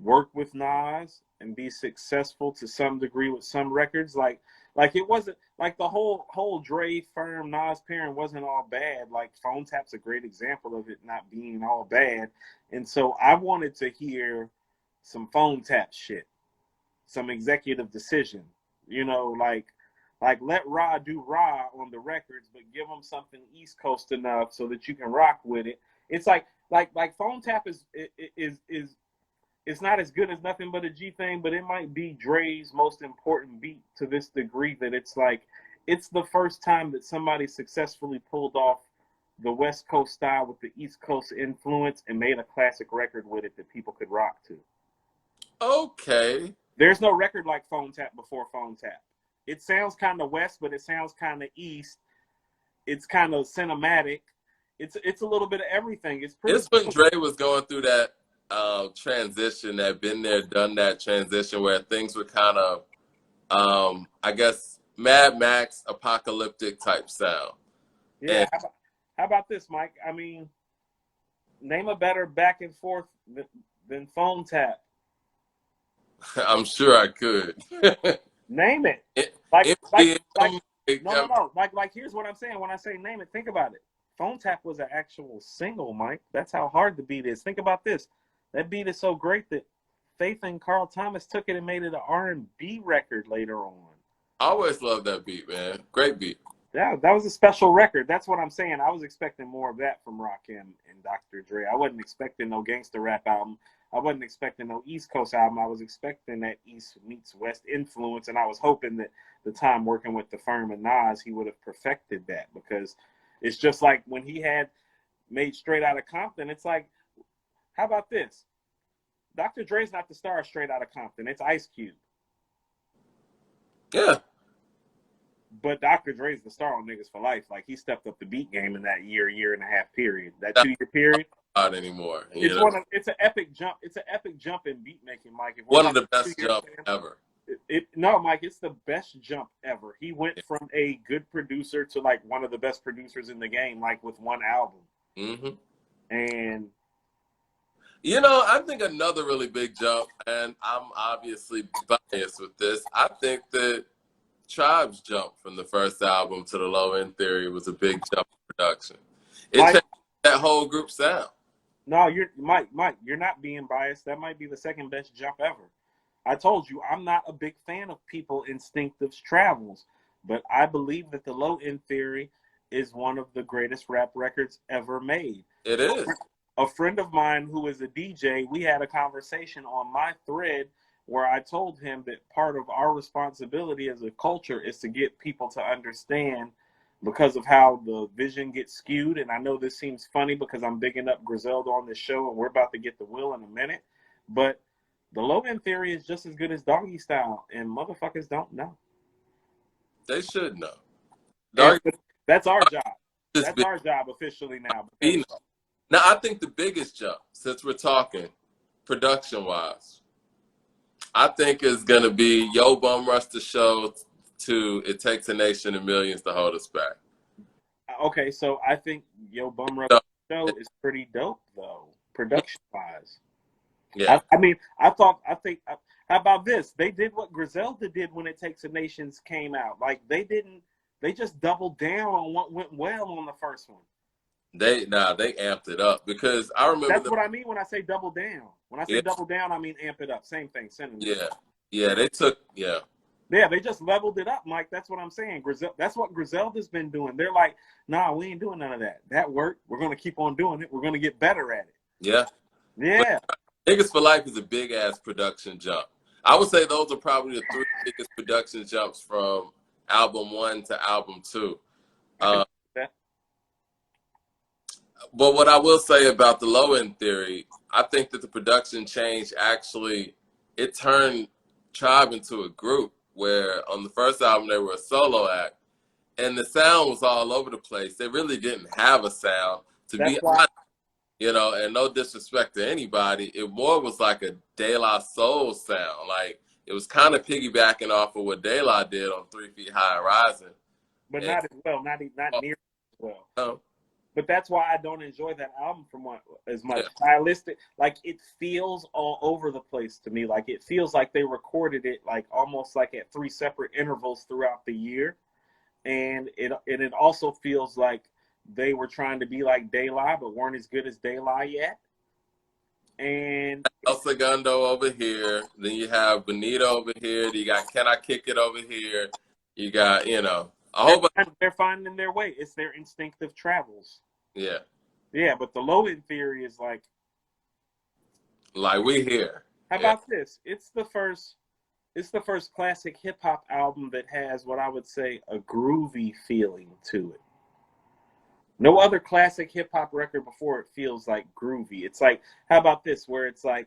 work with Nas and be successful to some degree with some records. Like it wasn't like the whole Dre firm Nas pairing wasn't all bad. Like Phone Tap's a great example of it not being all bad. And so I wanted to hear some Phone Tap shit, some executive decision. Like let Ra do Ra on the records, but give them something East Coast enough so that you can rock with it. It's like Phone Tap is it's not as good as Nothing But a G thing, but it might be Dre's most important beat to this degree that it's like it's the first time that somebody successfully pulled off the West Coast style with the East Coast influence and made a classic record with it that people could rock to. Okay. There's no record like Phone Tap before Phone Tap. It sounds kind of West, but it sounds kind of East. It's kind of cinematic. It's a little bit of everything. It's pretty. It's when Dre was going through that transition, that been there, done that transition where things were kind of, I guess, Mad Max apocalyptic type sound. Yeah. And How about this, Mike? I mean, name a better back and forth than Phone Tap. I'm sure I could. Name it. it, Like, it, like, it, like. No. Like, here's what I'm saying. When I say name it, think about it. Phone Tap was an actual single, Mike. That's how hard the beat is. Think about this. That beat is so great that Faith and Carl Thomas took it and made it an R&B record later on. I always loved that beat, man. Great beat. Yeah, that was a special record. That's what I'm saying. I was expecting more of that from Rakim and Dr. Dre. I wasn't expecting no gangster rap album. I wasn't expecting no East Coast album. I was expecting that East meets West influence, and I was hoping that the time working with the firm and Nas, he would have perfected that, because it's just like when he had made Straight Outta Compton, it's like, how about this? Dr. Dre's not the star of Straight Outta Compton. It's Ice Cube. Yeah. But Dr. Dre's the star on Niggas for Life. Like, he stepped up the beat game in that year and a half period. That 2-year period. Not anymore. It's an epic jump. It's an epic jump in beat making, Mike. One of the best jumps ever. No, Mike, it's the best jump ever. He went from a good producer to like one of the best producers in the game, like with one album. Mm-hmm. And I think another really big jump, and I'm obviously biased with this, I think that Tribe's jump from the first album to the Low End Theory was a big jump in production. It changed that whole group sound. No, Mike, you're not being biased. That might be the second best jump ever. I told you, I'm not a big fan of People Instinctive's Travels, but I believe that the Low End Theory is one of the greatest rap records ever made. It is. A friend of mine who is a DJ, we had a conversation on my thread where I told him that part of our responsibility as a culture is to get people to understand, because of how the vision gets skewed. And I know this seems funny because I'm bigging up Griselda on this show and we're about to get the will in a minute, but the Low End Theory is just as good as Doggy Style, and motherfuckers don't know. They should know. That's our job. That's our job officially now. Now, I think the biggest jump, since we're talking production-wise, I think is going to be Yo Bum Rush the Show to It Takes a Nation of Millions to Hold Us Back. Okay, so I think Yo Bum Rush the Show is pretty dope, though, production-wise. Yeah. I think, how about this? They did what Griselda did when It Takes a Nations came out. Like, they just doubled down on what went well on the first one. They amped it up, because I remember. That's what I mean when I say double down. When I say double down, I mean amp it up. Same thing. Yeah, they just leveled it up, Mike. That's what I'm saying. That's what Griselda's been doing. They're like, nah, we ain't doing none of that. That worked. We're gonna keep on doing it. We're gonna get better at it. Yeah. But Niggas for Life is a big ass production jump. I would say those are probably the 3 biggest production jumps from album 1 to album 2. But what I will say about the Low End Theory, I think that the production change actually, it turned Tribe into a group. where on the first album they were a solo act, and the sound was all over the place. They really didn't have a sound, to That's be why. honest. You know, and no disrespect to anybody, it more was like a De La Soul sound. Like it was kind of piggybacking off of what De La did on 3 Feet High and Rising. But And not as well, not near as well. oh, But that's why I don't enjoy that album as much. yeah. Stylistic, like it feels all over the place to me. Like it feels like they recorded it like almost like at 3 separate intervals throughout the year, and it also feels like they were trying to be like De La, but weren't as good as De La yet. And El Segundo over here. Then you have Bonita over here. Then you got Can I Kick It over here. You got, you know, a whole bunch. they're finding their way. It's their instinctive travels. Yeah. Yeah, but the Low End Theory is like we here. how Yeah. about this? It's the first classic hip hop album that has what I would say a groovy feeling to it. No other classic hip hop record before it feels like groovy. It's like, how about this? Where it's like,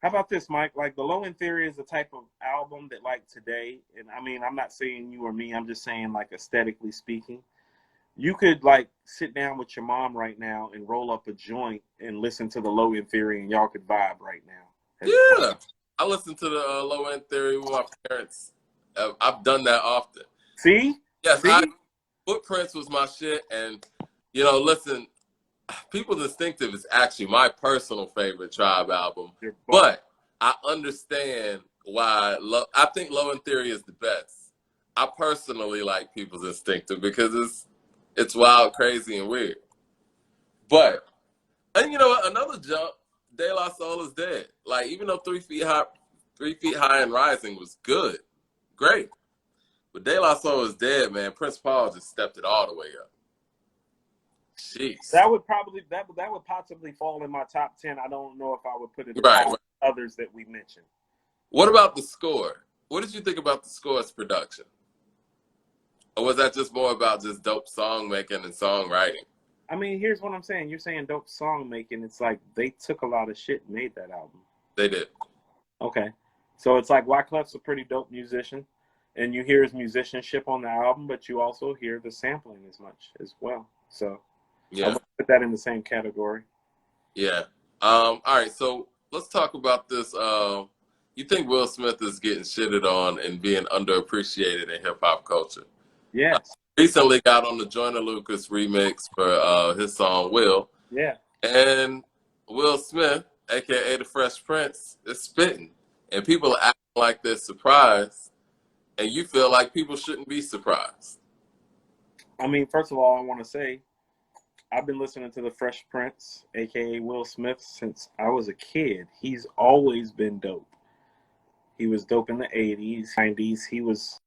how about this, Mike? Like the Low End Theory is the type of album that like today, and I mean, I'm not saying you or me, I'm just saying like aesthetically speaking, you could like sit down with your mom right now and roll up a joint and listen to the Low End Theory and y'all could vibe right now. Yeah. I listen to the Low End Theory with my parents. I've done that often. See? Yes, See? Footprints was my shit. And, you know, listen, People Distinctive is actually my personal favorite Tribe album. But I understand why. I think Low End Theory is the best. I personally like People's Instinctive because it's wild, crazy, and weird. But, and you know what? Another jump, De La Soul is dead. Like, even though 3 Feet High and Rising was good, great. But De La Soul is dead, man. Prince Paul just stepped it all the way up. Jeez. That would possibly fall in my top 10. I don't know if I would put it Right. others that we mentioned. What about the score? What did you think about the score's production? Or was that just more about just dope song making and songwriting? I mean, here's what I'm saying. You're saying dope song making. It's like they took a lot of shit and made that album. They did. Okay. So it's like Wyclef's a pretty dope musician, and you hear his musicianship on the album, but you also hear the sampling as much as well. So Yeah. I would put that in the same category. Yeah. All right. So let's talk about this. You think Will Smith is getting shitted on and being underappreciated in hip hop culture? Yes. Recently got on the Joyner Lucas remix for his song Will. Yeah. And Will Smith, aka the Fresh Prince, is spitting. And people are acting like they're surprised. And you feel like people shouldn't be surprised. I mean, first of all, I want to say I've been listening to the Fresh Prince, aka Will Smith, since I was a kid. He's always been dope. He was dope in the 80s, 90s. He was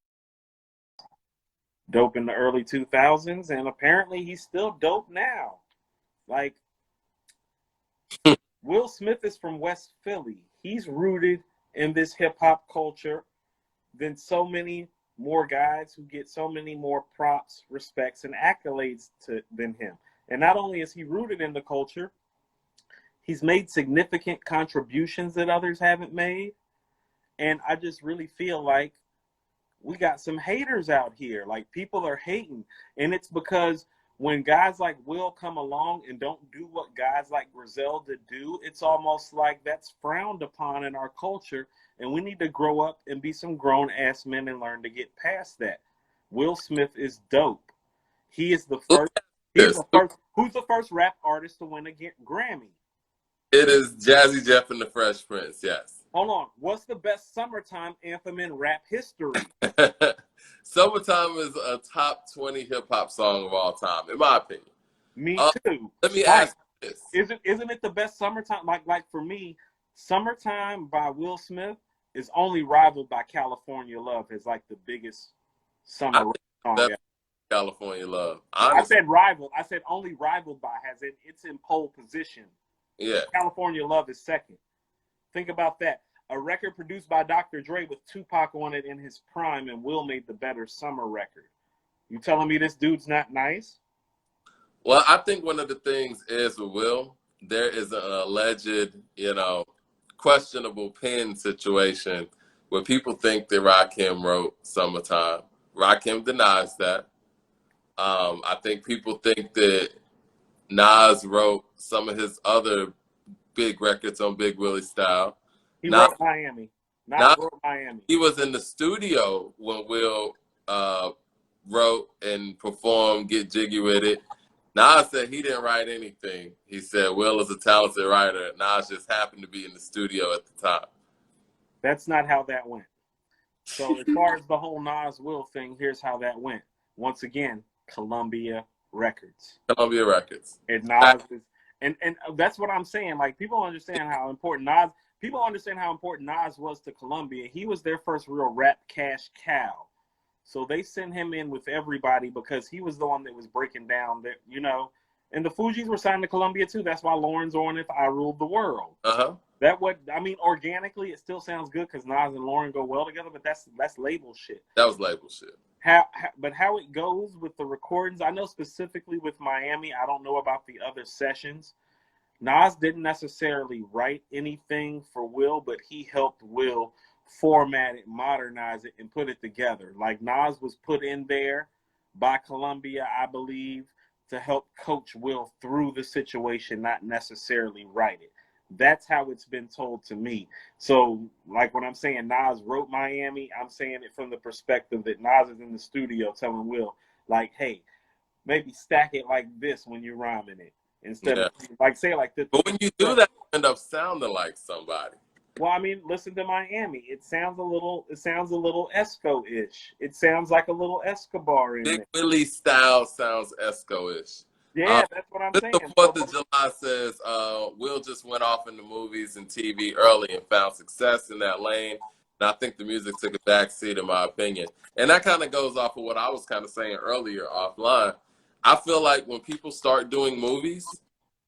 dope in the early 2000s, and apparently he's still dope now. Like, Will Smith is from West Philly. He's rooted in this hip-hop culture than so many more guys who get so many more props, respects, and accolades than him. And not only is he rooted in the culture, he's made significant contributions that others haven't made. And I just really feel like we got some haters out here. Like, people are hating. And it's because when guys like Will come along and don't do what guys like Griselda do, it's almost like that's frowned upon in our culture. And we need to grow up and be some grown-ass men and learn to get past that. Will Smith is dope. He is the first. Who's the first rap artist to win a Grammy? It is Jazzy Jeff and the Fresh Prince, yes. Hold on. What's the best summertime anthem in rap history? Summertime is a top 20 hip-hop song of all time, in my opinion. Me too. Let me ask you this. Isn't it the best summertime? Like for me, Summertime by Will Smith is only rivaled by California Love as like the biggest summer song ever. California Love. Honestly. I said rivaled. I said only rivaled by, it's in pole position. Yeah. California Love is second. Think about that. A record produced by Dr. Dre with Tupac on it in his prime, and Will made the better summer record. You telling me this dude's not nice? Well, I think one of the things is with Will, there is an alleged, questionable pen situation where people think that Rakim wrote Summertime. Rakim denies that. I think people think that Nas wrote some of his other big records on Big Willie Style. He Nas, wrote Miami. Nas Nas, wrote Miami. he was in the studio when Will uh, wrote and performed Get Jiggy With It. Nas said he didn't write anything. He said Will is a talented writer. Nas just happened to be in the studio at the time. That's not how that went. So as far as the whole Nas Will thing, here's how that went. Once again, Columbia Records. Columbia Records. And Nas is, and that's what I'm saying. Like people understand how important Nas. People understand how important Nas was to Columbia. He was their first real rap cash cow. So they sent him in with everybody because he was the one that was breaking down that, you know, and the Fugees were signed to Columbia too. That's why Lauren's on If I Ruled the World. Uh-huh. That what I mean, organically it still sounds good because Nas and Lauren go well together, but that's label shit. That was label shit. But how it goes with the recordings, I know specifically with Miami, I don't know about the other sessions. Nas didn't necessarily write anything for Will, but he helped Will format it, modernize it, and put it together. Like Nas was put in there by Columbia, I believe, to help coach Will through the situation, not necessarily write it. That's how it's been told to me. So, like when I'm saying Nas wrote Miami, I'm saying it from the perspective that Nas is in the studio telling Will, like, hey, maybe stack it like this when you're rhyming it. Instead of, like, say like this. But when you do that, you end up sounding like somebody. Well, I mean, listen to Miami. It sounds a little Esco-ish. It sounds like a little Escobar in Big there. Willie Style sounds Esco-ish. Yeah, that's what I'm saying. Mr. 4th of July says, Will just went off into movies and TV early and found success in that lane. And I think the music took a backseat, in my opinion. And that kind of goes off of what I was kind of saying earlier offline. I feel like when people start doing movies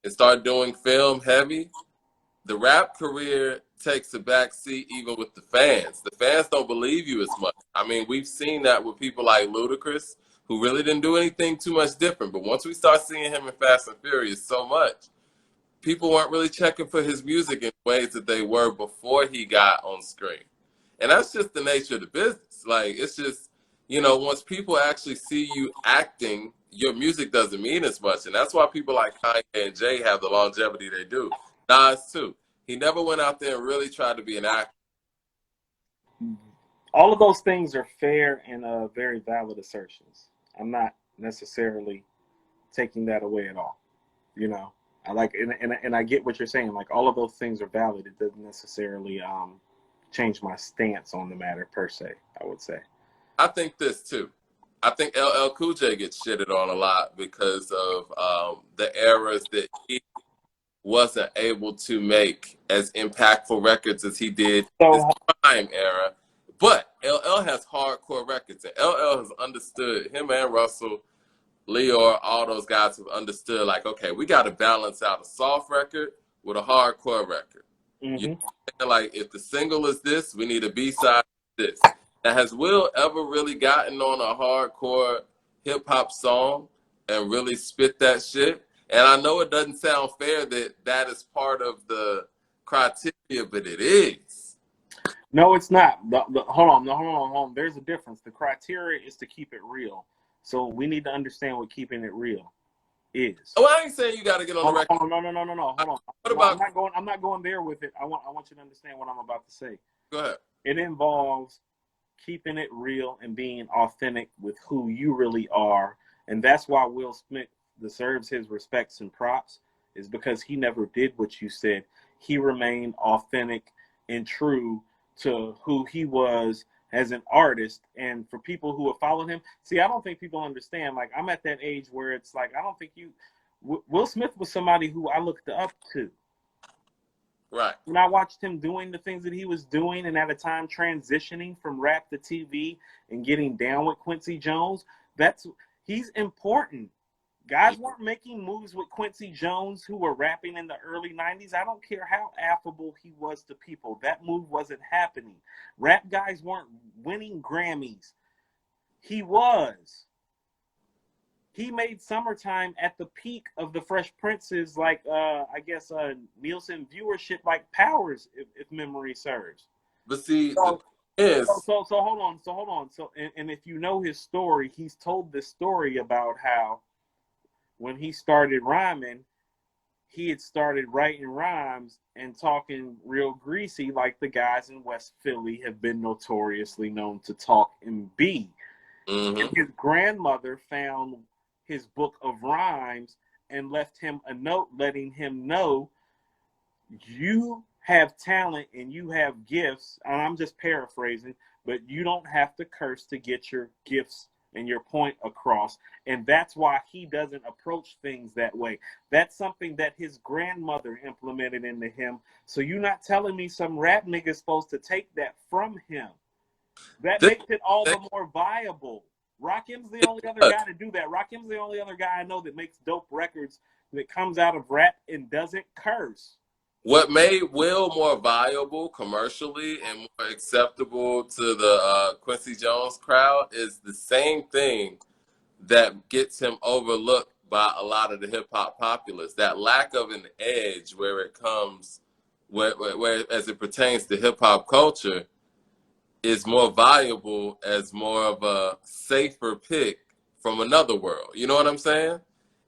and start doing film heavy, the rap career takes a backseat even with the fans. The fans don't believe you as much. I mean, we've seen that with people like Ludacris, who really didn't do anything too much different. But once we start seeing him in Fast and Furious so much, people weren't really checking for his music in ways that they were before he got on screen. And that's just the nature of the business. Like, it's just, you know, once people actually see you acting, your music doesn't mean as much. And that's why people like Kanye and Jay have the longevity they do. Nas, too. He never went out there and really tried to be an actor. All of those things are fair and very valid assertions. I'm not necessarily taking that away at all. You know, I like, and I get what you're saying. Like, all of those things are valid. It doesn't necessarily change my stance on the matter per se, I would say. I think this, too. I think LL Cool J gets shitted on a lot because of the errors that he wasn't able to make as impactful records as he did in his prime era. But LL has hardcore records, and LL has understood, him and Russell, Leor, all those guys have understood, like, okay, we got to balance out a soft record with a hardcore record. Mm-hmm. You know, like, if the single is this, we need a B-side this. Now, has Will ever really gotten on a hardcore hip-hop song and really spit that shit? And I know it doesn't sound fair that that is part of the criteria, but it is. No, it's not. Hold on. There's a difference. The criteria is to keep it real. So we need to understand what keeping it real is. Oh, I ain't saying you got to get on the record. No. Hold on. What about? I'm not going there with it. I want you to understand what I'm about to say. Go ahead. It involves keeping it real and being authentic with who you really are, and that's why Will Smith deserves his respects and props, is because he never did what you said. He remained authentic and true to who he was as an artist. And for people who have followed him, see, I don't think people understand. Like, I'm at that age where it's like, I don't think Will Smith was somebody who I looked up to. Right. When I watched him doing the things that he was doing, and at a time transitioning from rap to TV and getting down with Quincy Jones, he's important. Guys weren't making moves with Quincy Jones who were rapping in the early 90s. I don't care how affable he was to people. That move wasn't happening. Rap guys weren't winning Grammys. He was. He made Summertime at the peak of the Fresh Prince's, like, Nielsen viewership, like Powers, if memory serves. But see, So, is. So hold on. And if you know his story, he's told this story about how when he started rhyming, he had started writing rhymes and talking real greasy, like the guys in West Philly have been notoriously known to talk and be. And Mm-hmm. his grandmother found his book of rhymes and left him a note letting him know, you have talent and you have gifts, and I'm just paraphrasing, but you don't have to curse to get your gifts and your point across. And that's why he doesn't approach things that way. That's something that his grandmother implemented into him. So you're not telling me some rap nigga's supposed to take that from him. That This, makes it all this, the more viable. Rakim's the only other guy to do that. Rakim's the only other guy I know that makes dope records that comes out of rap and doesn't curse. what made Will more viable commercially and more acceptable to the Quincy Jones crowd is the same thing that gets him overlooked by a lot of the hip hop populace. That lack of an edge where it comes, where as it pertains to hip hop culture, is more valuable as more of a safer pick from another world. You know what I'm saying?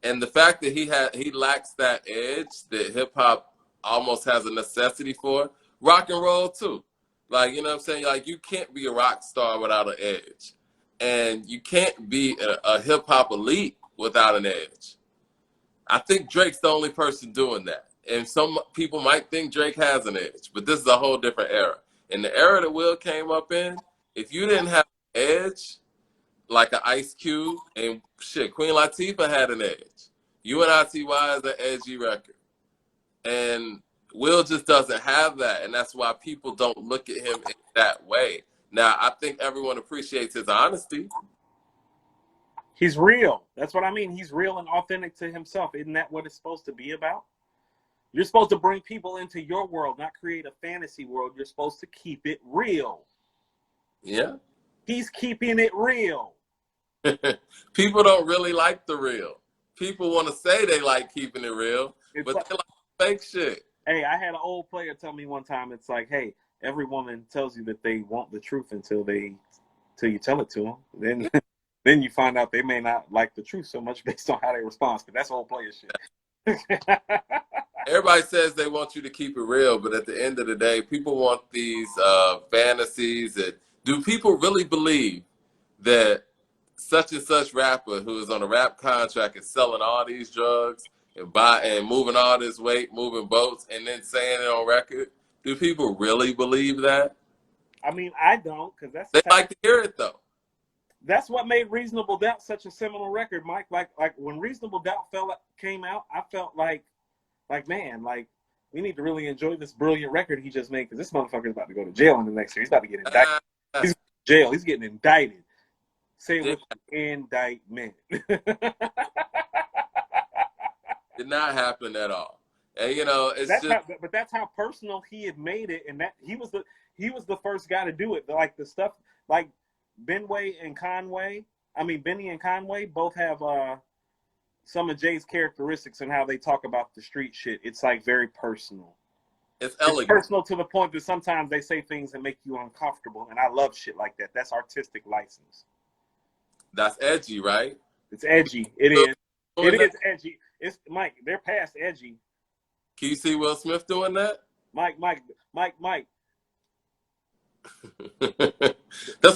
And the fact that he lacks that edge that hip hop almost has a necessity for, rock and roll too. Like, you know what I'm saying? Like, you can't be a rock star without an edge. And you can't be a hip hop elite without an edge. I think Drake's the only person doing that. And some people might think Drake has an edge, but this is a whole different era. In the era that Will came up in, if you didn't have an edge, like an Ice Cube, and shit, Queen Latifah had an edge. UNITY is an edgy record. And Will just doesn't have that. And that's why people don't look at him in that way. Now, I think everyone appreciates his honesty. He's real. That's what I mean. He's real and authentic to himself. Isn't that what it's supposed to be about? You're supposed to bring people into your world, not create a fantasy world. You're supposed to keep it real. Yeah. He's keeping it real. People don't really like the real. People want to say they like keeping it real, It's but like, they like fake shit. hey, I had an old player tell me one time, it's like, hey, every woman tells you that they want the truth until you tell it to them. Then then you find out they may not like the truth so much based on how they respond. But that's old player shit. Everybody says they want you to keep it real, but at the end of the day, people want these fantasies. That do people really believe that such and such rapper who is on a rap contract is selling all these drugs and moving all this weight, moving boats, and then saying it on record? Do people really believe that? I mean, I don't, because They like to hear it though. that's what made Reasonable Doubt such a seminal record, Mike. Like when Reasonable Doubt came out, I felt like man, like we need to really enjoy this brilliant record he just made, because this motherfucker's about to go to jail in the next year. He's about to get indicted. He's in jail. He's getting indicted. Say it with indictment. Did not happen at all. And you know, but that's how personal he had made it, and that he was the first guy to do it. Like the stuff like Benny and Conway both have some of Jay's characteristics and how they talk about the street shit. It's like very personal. it's elegant. It's personal to the point that sometimes they say things that make you uncomfortable, and I love shit like that. That's artistic license. That's edgy, right? It's edgy. It is. It is edgy. It's Mike. They're past edgy. Can you see Will Smith doing that? Mike. That's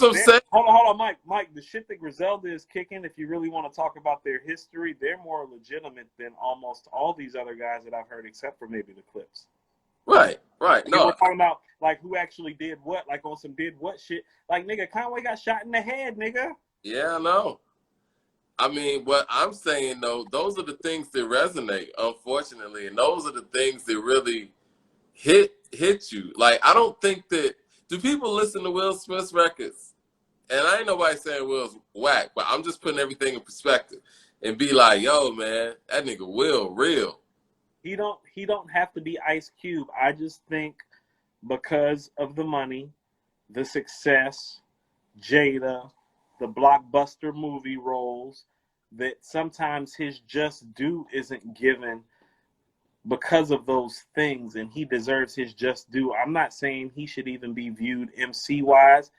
what I'm saying. Hold on, Mike. The shit that Griselda is kicking, if you really want to talk about their history, they're more legitimate than almost all these other guys that I've heard, except for maybe the Clips. Right. No. We're talking about like who actually did what, like on some did what shit. Like nigga, Conway got shot in the head, nigga. Yeah, I know. I mean, what I'm saying though, those are the things that resonate, unfortunately, and those are the things that really hit you. Like, I don't think that do people listen to Will Smith's records? And I ain't nobody saying Will's whack, but I'm just putting everything in perspective and be like, yo, man, that nigga Will real. He don't have to be Ice Cube. I just think because of the money, the success, Jada, the blockbuster movie roles, that sometimes his just due isn't given because of those things, and he deserves his just due. I'm not saying he should even be viewed MC wise.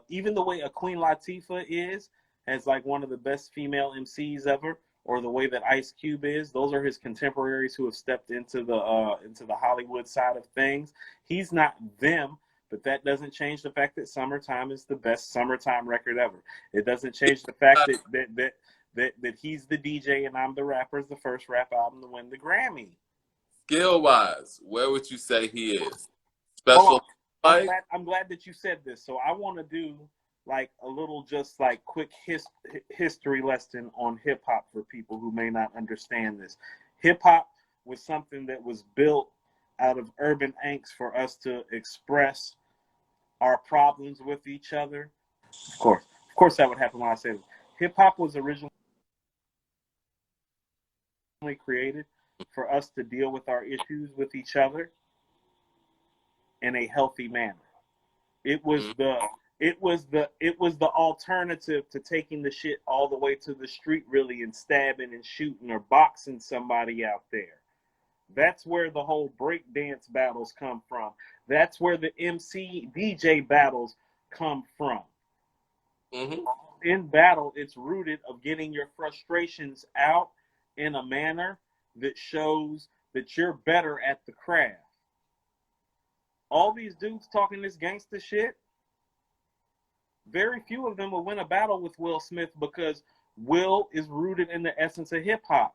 Even the way a Queen Latifah is, as like one of the best female MCs ever, or the way that Ice Cube is, those are his contemporaries who have stepped into the Hollywood side of things. He's not them, but that doesn't change the fact that Summertime is the best summertime record ever. It doesn't change the fact that he's the DJ and I'm the rapper is the first rap album to win the Grammy. Skill wise, where would you say he is? Hold on. Special like? I'm glad that you said this. So I want to do like a little just like quick history lesson on hip hop for people who may not understand this. Hip hop was something that was built out of urban angst for us to express our problems with each other. Of course, that would happen when I say this. Hip hop was originally created for us to deal with our issues with each other in a healthy manner. It was the alternative to taking the shit all the way to the street, really, and stabbing and shooting or boxing somebody out there. That's where the whole breakdance battles come from. That's where the MC DJ battles come from. Mm-hmm. In battle, it's rooted of getting your frustrations out in a manner that shows that you're better at the craft. All these dudes talking this gangster shit, very few of them will win a battle with Will Smith because Will is rooted in the essence of hip hop.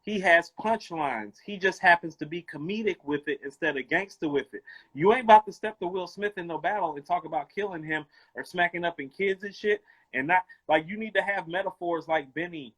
He has punchlines. He just happens to be comedic with it instead of gangster with it. You ain't about to step to Will Smith in no battle and talk about killing him or smacking up in kids and shit. And not like you need to have metaphors like Benny,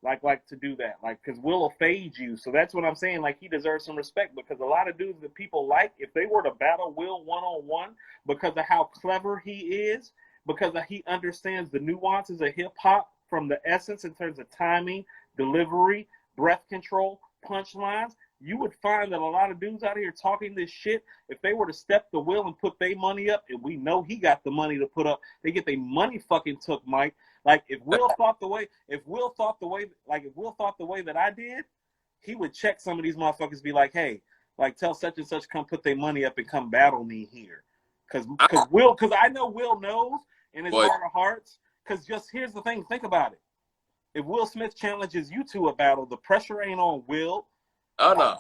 like to do that. Like, because Will fade you. So that's what I'm saying. Like, he deserves some respect because a lot of dudes that people like, if they were to battle Will one-on-one because of how clever he is, because he understands the nuances of hip hop from the essence in terms of timing, delivery, breath control, punchlines, you would find that a lot of dudes out here talking this shit, if they were to step to Will and put their money up, and we know he got the money to put up, they get their money fucking took, Mike. Like if Will thought the way that I did, he would check some of these motherfuckers, be like, hey, like tell such and such come put their money up and come battle me here. Cause I know Will knows in his heart of hearts. Cause just here's the thing, think about it. If Will Smith challenges you to a battle, the pressure ain't on Will. Oh no,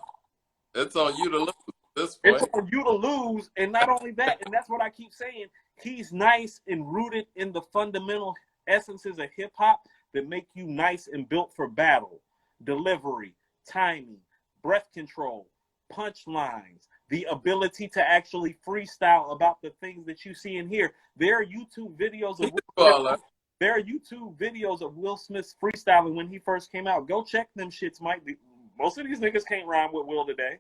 it's on you to lose at this point. It's on you to lose, and not only that, and that's what I keep saying. He's nice and rooted in the fundamental essences of hip hop that make you nice and built for battle, delivery, timing, breath control, punchlines, the ability to actually freestyle about the things that you see and hear. There are YouTube videos of Will Smith's freestyling when he first came out. Go check them shits, Mike. Most of these niggas can't rhyme with Will today.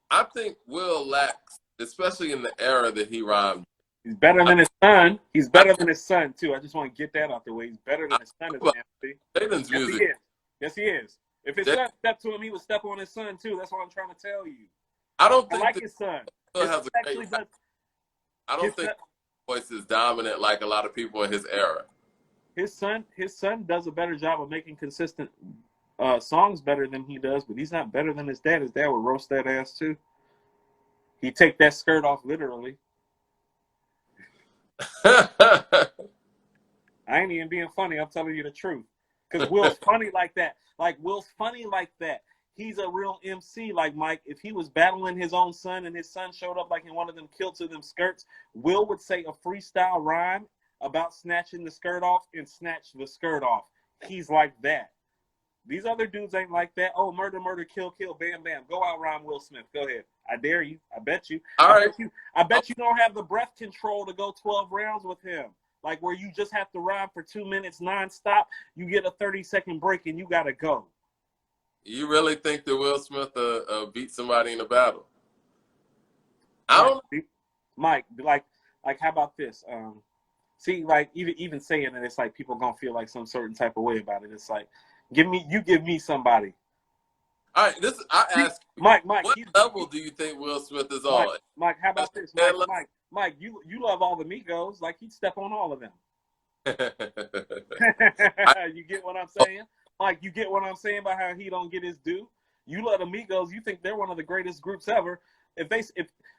I think Will lacks, especially in the era that he rhymed. He's better than his son. He's better than his son, too. I just want to get that out the way. He's better than his son as an MC. Jaden's music. Yes, he is. If his son stepped to him, he would step on his son, too. That's what I'm trying to tell you. I don't think his son. I don't think his voice is dominant like a lot of people in his era. His son does a better job of making consistent songs better than he does, but he's not better than his dad. His dad would roast that ass too. He'd take that skirt off literally. I ain't even being funny. I'm telling you the truth. Because Will's funny like that. He's a real MC. Like Mike, if he was battling his own son and his son showed up like in one of them kilts or them skirts, Will would say a freestyle rhyme about snatching the skirt off and snatch the skirt off. He's like that. These other dudes ain't like that. Oh, murder, murder, kill, kill, bam, bam. Go out rhyme Will Smith. Go ahead. I dare you. I bet you. I bet you don't have the breath control to go 12 rounds with him. Like where you just have to rhyme for 2 minutes nonstop. You get a 30-second break and you got to go. You really think that Will Smith beat somebody in a battle? I don't know. Mike, like how about this? See, like even saying it, it's like people gonna feel like some certain type of way about it. It's like, give me somebody. All right, I ask Mike, what level do you think Will Smith is on? Mike, how about this? Mike, you love all the Migos, like he'd step on all of them. You get what I'm saying? Mike, you get what I'm saying about how he don't get his due? You love Amigos. You think they're one of the greatest groups ever. If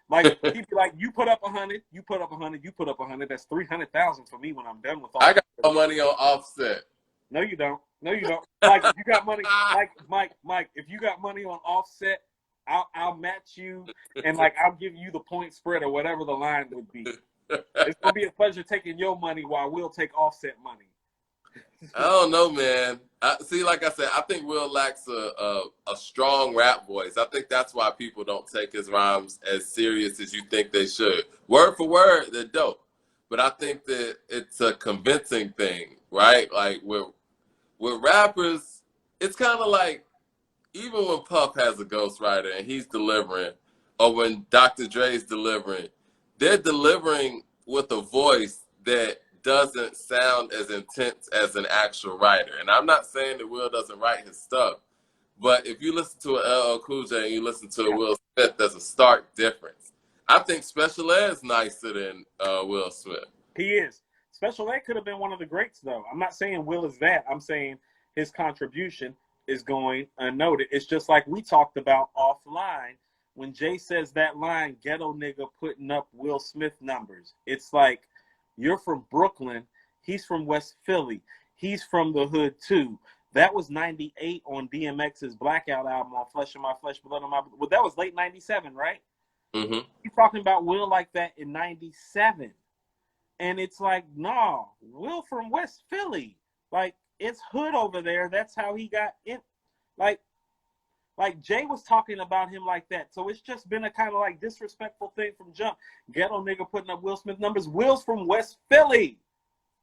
like he'd be like, you put up 100, you put up 100, you put up 100. That's 300,000 for me when I'm done with all. I got my money on Offset. No, you don't. No, you don't. Mike, if you got money, Mike, if you got money on Offset, I'll match you, and like I'll give you the point spread or whatever the line would be. It's gonna be a pleasure taking your money while we'll take Offset money. I don't know, man. See, like I said, I think Will lacks a strong rap voice. I think that's why people don't take his rhymes as serious as you think they should. Word for word, they're dope. But I think that it's a convincing thing, right? Like with rappers, it's kind of like even when Puff has a ghostwriter and he's delivering, or when Dr. Dre's delivering, they're delivering with a voice that doesn't sound as intense as an actual writer. And I'm not saying that Will doesn't write his stuff, but if you listen to an LL Cool J and you listen to a Will Smith, there's a stark difference. I think Special Ed's nicer than Will Smith. He is. Special Ed could have been one of the greats, though. I'm not saying Will is that. I'm saying his contribution is going unnoted. It's just like we talked about offline when Jay says that line, ghetto nigga putting up Will Smith numbers. It's like, you're from Brooklyn. He's from West Philly. He's from the hood, too. That was 98 on DMX's Blackout album on Flesh of My Flesh, Blood of My Blood. Well, that was late 97, right? Mm-hmm. He's talking about Will like that in 97. And it's like, nah, Will from West Philly. Like, it's hood over there. That's how he got in. Like Jay was talking about him like that. So it's just been a kind of like disrespectful thing from jump. Ghetto nigga putting up Will Smith numbers. Will's from West Philly.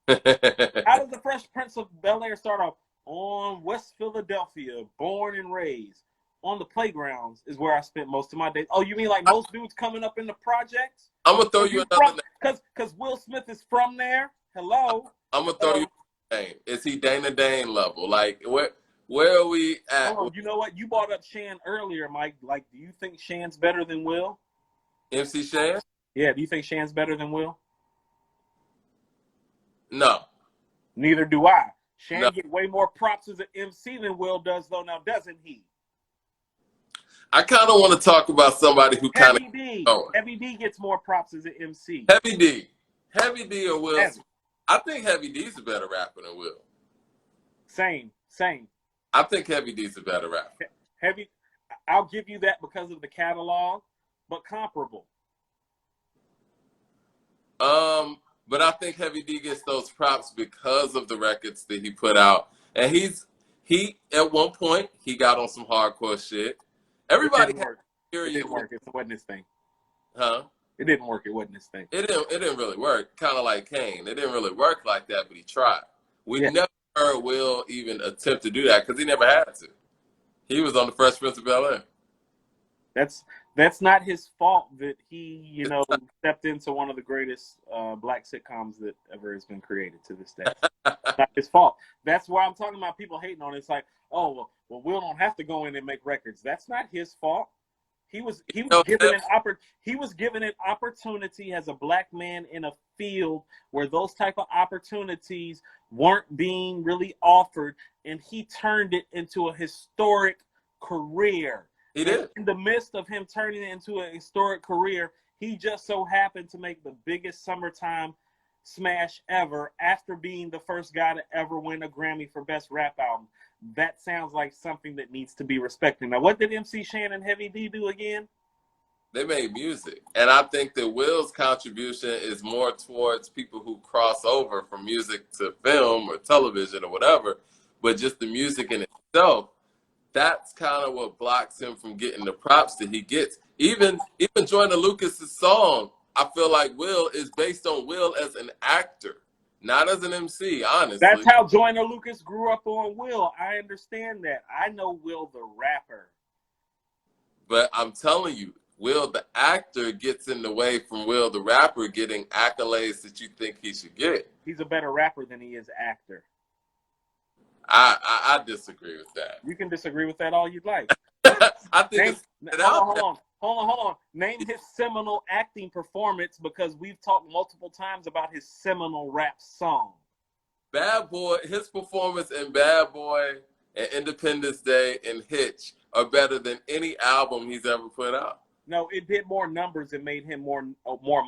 How does the Fresh Prince of Bel-Air start off? On West Philadelphia, born and raised. On the playgrounds is where I spent most of my days. Oh, you mean like most dudes coming up in the projects? I'm going to throw you another name. Because Will Smith is from there. Hello? I'm going to throw you another name. Is he Dana Dane level? Like, where are we at? Oh, you know what? You brought up Shan earlier, Mike. Like, do you think Shan's better than Will? MC Shan? Yeah, do you think Shan's better than Will? No. Neither do I. Shan get way more props as an MC than Will does, though, now doesn't he? I kind of want to talk about somebody who kind of... Heavy D gets more props as an MC. Heavy D or Will? I think Heavy D's a better rapper than Will. Same. I think Heavy D's a better rapper. I'll give you that because of the catalog, but comparable. But I think Heavy D gets those props because of the records that he put out. And he at one point, he got on some hardcore shit. Everybody had It didn't work. It wasn't his thing. Huh? It didn't work. It wasn't his thing. It didn't really work. Kind of like Kane. It didn't really work like that, but he tried. We never heard Will even attempt to do that because he never had to. He was on the Fresh Prince of Bel-Air. That's not his fault that he, stepped into one of the greatest black sitcoms that ever has been created to this day. It's not his fault. That's why I'm talking about people hating on it. It's like, oh, well, Will don't have to go in and make records. That's not his fault. He was given an opportunity as a black man in a field where those type of opportunities weren't being really offered, and he turned it into a historic career. He did. In the midst of him turning it into a historic career, he just so happened to make the biggest summertime smash ever after being the first guy to ever win a Grammy for Best Rap Album. That sounds like something that needs to be respected. Now, what did MC Shan and Heavy D do again? They made music. And I think that Will's contribution is more towards people who cross over from music to film or television or whatever. But just the music in itself, that's kind of what blocks him from getting the props that he gets. Even Joyner Lucas's song, I feel like Will is based on Will as an actor, not as an MC, honestly. That's how Joyner Lucas grew up on Will. I understand that. I know Will the rapper. But I'm telling you, Will the actor gets in the way from Will the rapper getting accolades that you think he should get. He's a better rapper than he is actor. I disagree with that. You can disagree with that all you'd like. I think hold on. Name his seminal acting performance, because we've talked multiple times about his seminal rap song. Bad Boy, his performance in Bad Boy and Independence Day and Hitch are better than any album he's ever put out. No, it did more numbers and made him more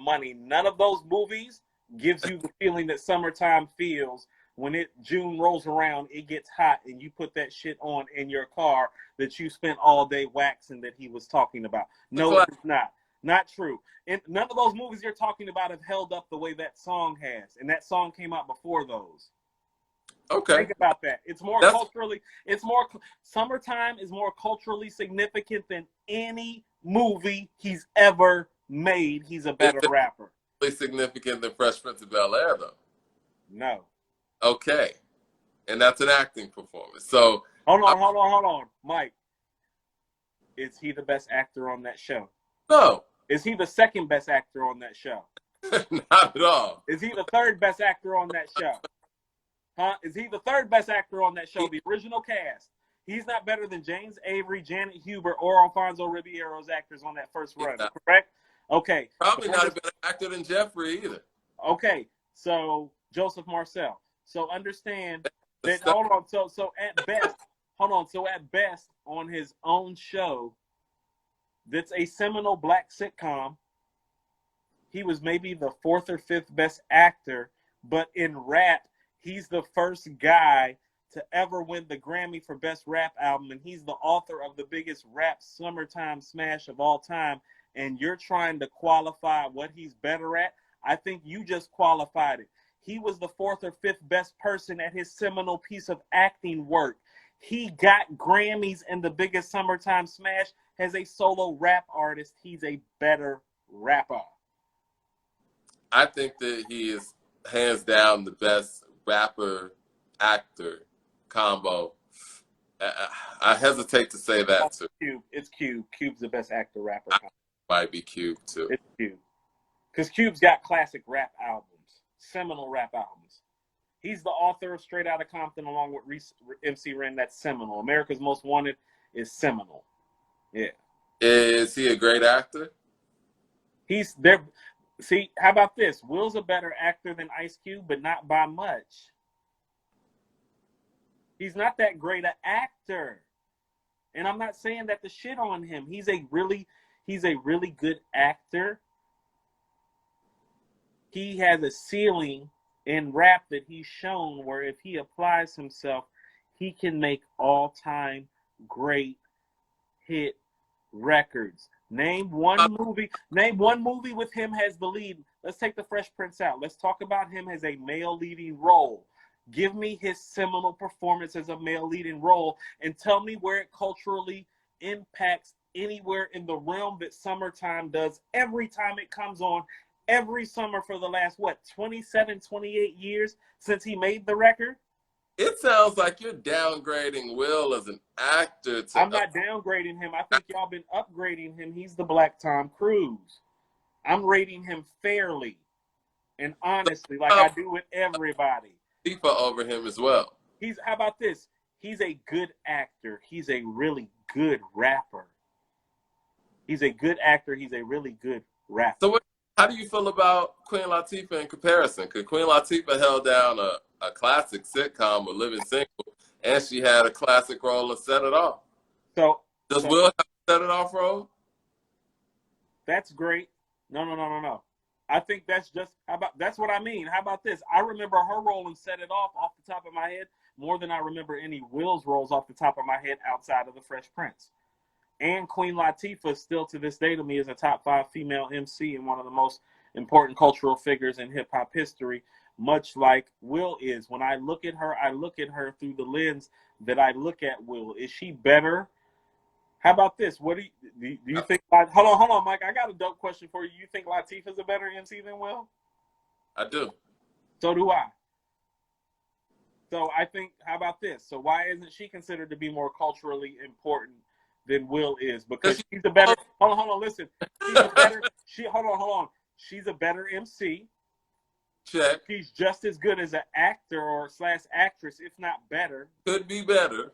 money. None of those movies gives you the feeling that summertime feels when June rolls around, it gets hot, and you put that shit on in your car that you spent all day waxing that he was talking about. No, it's not. Not true. And none of those movies you're talking about have held up the way that song has. And that song came out before those. Okay. Think about that. Summertime is more culturally significant than any movie he's ever made. He's a better rapper. Significant than Fresh Prince of Bel-Air, though? No. Okay. And that's an acting performance. So hold on. Mike, is he the best actor on that show? No. Is he the second best actor on that show? Not at all. Is he the third best actor on that show? Huh? Is he the third best actor on that show? The original cast. He's not better than James Avery, Janet Hubert, or Alfonso Ribeiro's actors on that first run, correct? Okay. Probably not a better actor than Jeffrey either. Okay. So Joseph Marcel. So understand that. Hold on. So at best, on his own show, that's a seminal black sitcom, he was maybe the fourth or fifth best actor, but in rap, he's the first guy to ever win the Grammy for Best Rap Album, and he's the author of the biggest rap summertime smash of all time, and you're trying to qualify what he's better at? I think you just qualified it. He was the fourth or fifth best person at his seminal piece of acting work. He got Grammys in the biggest summertime smash. As a solo rap artist, he's a better rapper. I think that he is hands down the best rapper actor combo. I hesitate to say that too. Cube. It's Cube. Cube's the best actor rapper. Might be Cube too. It's Cube. Because Cube's got classic rap albums, seminal rap albums. He's the author of Straight Outta Compton along with MC Ren. That's seminal. America's Most Wanted is seminal. Yeah. Is he a great actor? He's there. See, how about this? Will's a better actor than Ice Cube, but not by much. He's not that great an actor. And I'm not saying that to shit on him. He's a really good actor. He has a ceiling in rap that he's shown where if he applies himself, he can make all-time great hit records. Name one movie with him as the lead. Let's take the Fresh Prince out. Let's talk about him as a male leading role. Give me his seminal performance as a male leading role and tell me where it culturally impacts anywhere in the realm that summertime does every time it comes on, every summer for the last, 27, 28 years since he made the record? It sounds like you're downgrading Will as an actor. I'm not downgrading him. I think y'all been upgrading him. He's the Black Tom Cruise. I'm rating him fairly and honestly, like I do with everybody. FIFA over him as well. How about this? He's a good actor. He's a really good rapper. He's a good actor. He's a really good rapper. So how do you feel about Queen Latifah in comparison? Because Queen Latifah held down a classic sitcom with Living Single, and she had a classic role in Set It Off. So does Will have a Set It Off role? That's great. No. I think that's what I mean. How about this? I remember her role in Set It Off the top of my head more than I remember any Will's roles off the top of my head outside of The Fresh Prince. And Queen Latifah still to this day to me is a top 5 female MC and one of the most important cultural figures in hip hop history, much like Will is. When I look at her through the lens that I look at Will. Is she better? How about this? What do you think? Hold on, Mike. I got a dope question for you. You think Latifah's a better MC than Will? I do. So do I. So I think, how about this? So why isn't she considered to be more culturally important than Will is? Because she's a better. Hold on. Listen. She's a better. Hold on. She's a better MC. Check. She's just as good as an actor or / actress, if not better. Could be better.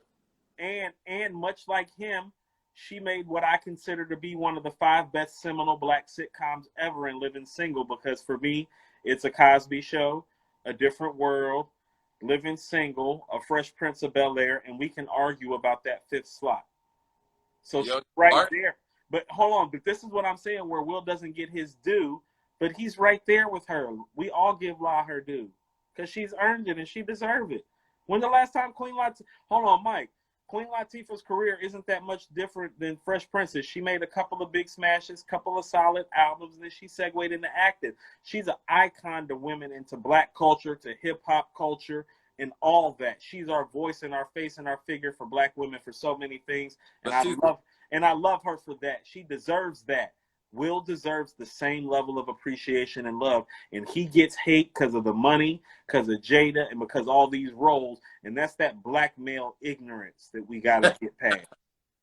And much like him, she made what I consider to be one of the 5 best seminal black sitcoms ever in Living Single, because for me, it's A Cosby Show, A Different World, Living Single, A Fresh Prince of Bel-Air, and we can argue about that 5th slot. So she's Young right Martin. there. But hold on, but this is what I'm saying, where Will doesn't get his due, but he's right there with her. We all give La her due because she's earned it and she deserved it. When the last time Queen Latifah? Hold on, Mike. Queen Latifah's career isn't that much different than Fresh Princess. She made a couple of big smashes, couple of solid albums, and then she segued into acting. She's an icon to women, into black culture, to hip hop culture, and all that. She's our voice and our face and our figure for black women for so many things, and But I love her for that. She deserves that. Will deserves the same level of appreciation and love, and he gets hate because of the money, because of Jada, and because all these roles, and that's that black male ignorance that we got to get past.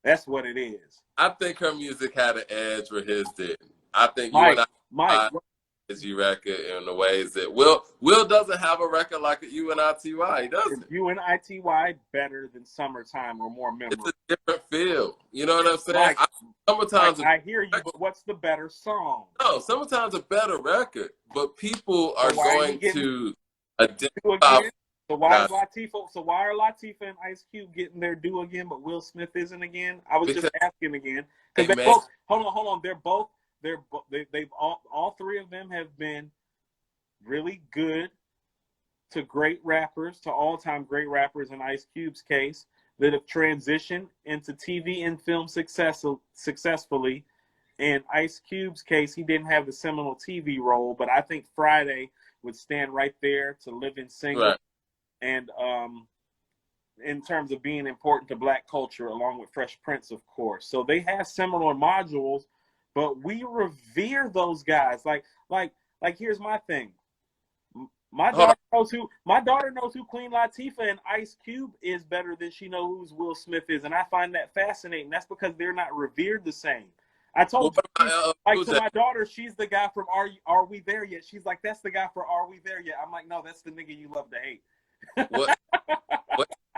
That's what it is. I think her music had an edge where his didn't. I think you and Mike, I his record in the ways that Will doesn't have a record like a UNITY. He doesn't. UNITY better than Summertime or more memorable. It's a different feel. You know what I'm saying? Mike, Summertime's I hear you, but what's the better song? no, Summertime's a better record, but people are going to identify. So why is Latifah? So why are Latifah and Ice Cube getting their due again, but Will Smith isn't again? I was just asking again because they both. Hold on. They've all three of them have been really good to great rappers, to all-time great rappers in Ice Cube's case, that have transitioned into TV and film successfully. In Ice Cube's case, he didn't have the seminal TV role, but I think Friday would stand right there to Living Single. Right. And in terms of being important to black culture, along with Fresh Prince, of course. So they have similar modules, but we revere those guys. Like here's my thing. My daughter knows who Queen Latifah and Ice Cube is better than she knows who Will Smith is, and I find that fascinating. That's because they're not revered the same. I told to my daughter, she's the guy from Are We There Yet? She's like, that's the guy for Are We There Yet? I'm like, no, that's the nigga you love to hate. What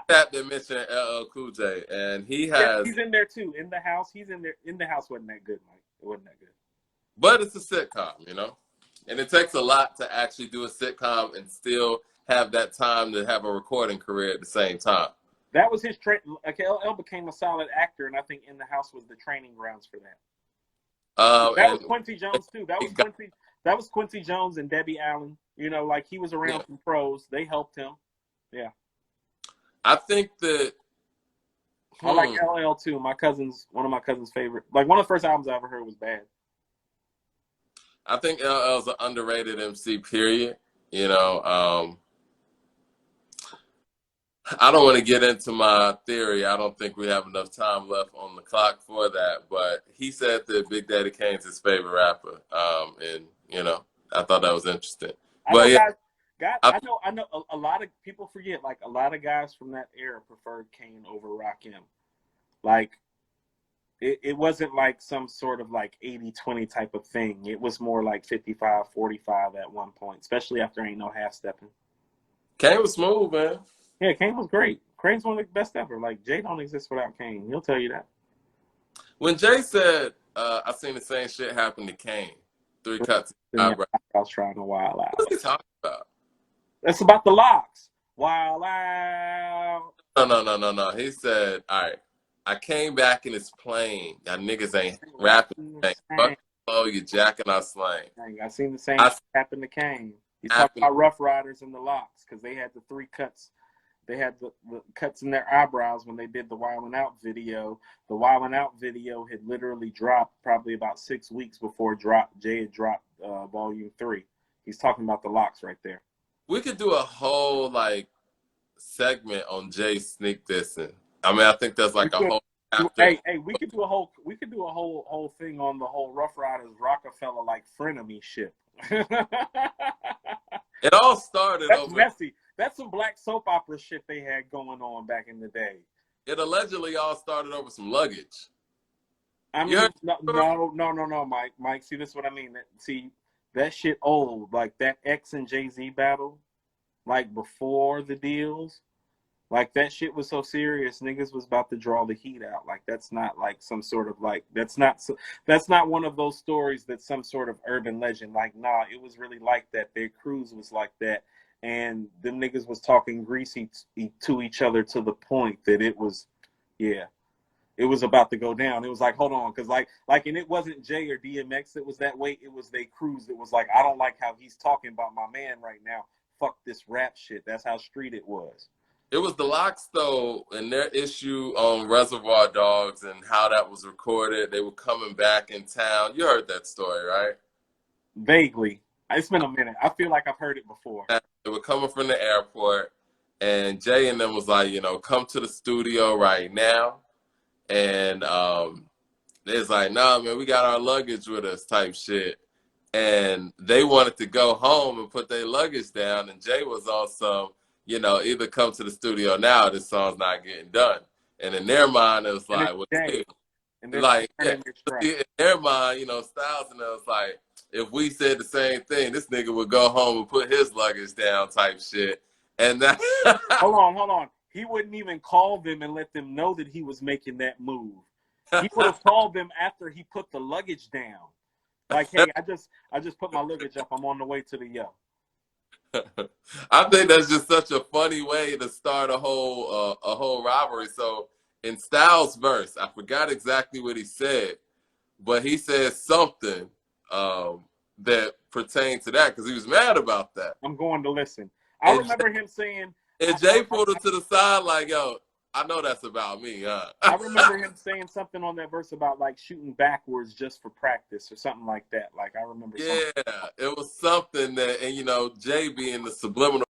that they mentioned LL Cool J, and he's in there too. In the house, he's in there. In the house wasn't that good, Mike. It wasn't that good. But it's a sitcom, you know, and it takes a lot to actually do a sitcom and still have that time to have a recording career at the same time. That was his LL became a solid actor, and I think In the House was the training grounds for that. That was Quincy Jones too. That was Quincy Jones and Debbie Allen. You know, like he was around some pros. They helped him. Yeah. I think that I like LL too. One of my cousin's favorite. Like one of the first albums I ever heard was Bad. I think LL's an underrated MC, period. You know, I don't want to get into my theory. I don't think we have enough time left on the clock for that. But he said that Big Daddy Kane's his favorite rapper. And, you know, I thought that was interesting. I know a lot of people forget, like a lot of guys from that era preferred Kane over Rakim. Like, it wasn't like some sort of like 80-20 type of thing. It was more like 55-45 at one point, especially after Ain't No Half Stepping. Kane was smooth, man. Yeah, Kane was great. Kane's one of the best ever. Like, Jay don't exist without Kane. He'll tell you that. When Jay said, I seen the same shit happen to Kane, 3 cuts. I was trying to wild out. What's he talking about? That's about the locks. Wild out. No. He said, all right, I came back in his plane. Y'all niggas ain't rapping. Fuck you jacking our slang. I seen the same shit happen to Kane. He's talking about Rough Riders and the Locks because they had the 3 cuts. They had the cuts in their eyebrows when they did the Wildin' Out video. The Wildin' Out video had literally dropped probably about 6 weeks before Jay had dropped Volume 3. He's talking about the Locks right there. We could do a whole like segment on Jay sneak dissing. I mean, I think that's like a whole. Hey, we could do a whole thing on the whole Rough Riders Rockefeller like frenemy shit. It all started That's messy. That's some black soap opera shit they had going on back in the day. It allegedly all started over some luggage. I mean, no, Mike. Mike, see, this is what I mean. See, that shit old. Like that X and Jay-Z battle, like before the deals. Like that shit was so serious, niggas was about to draw the heat out. Like that's not like some sort of like that's not one of those stories that's some sort of urban legend. Like nah, it was really like that. Their cruise was like that, and them niggas was talking greasy to each other to the point that it was it was about to go down. It was like, hold on, because and it wasn't Jay or DMX that was that way. It was they Cruz that was like, I don't like how he's talking about my man right now. Fuck this rap shit. That's how street it was. It was the Locks though, and their issue on Reservoir Dogs and how that was recorded. They were coming back in town. You heard that story, right? Vaguely. It's been a minute. I feel like I've heard it before. They were coming from the airport, and Jay and them was like, come to the studio right now. And they was like, nah, man, we got our luggage with us type shit. And they wanted to go home and put their luggage down. And Jay was on some, either come to the studio now, or this song's not getting done. And in their mind, it was like, well, in their mind, Styles and us like, if we said the same thing, this nigga would go home and put his luggage down type shit. And that hold on. He wouldn't even call them and let them know that he was making that move. He would have called them after he put the luggage down. Like, hey, I just put my luggage up. I'm on the way to the yo. I think that's just such a funny way to start a whole rivalry. So in Styles' verse, I forgot exactly what he said, but he said something that pertained to that because he was mad about that. I'm going to listen. I remember him saying, and Jay pulled him to the side like, yo, I know that's about me, huh? I remember him saying something on that verse about like shooting backwards just for practice or something like that. Like I remember. Yeah, it was something that, and Jay being the subliminal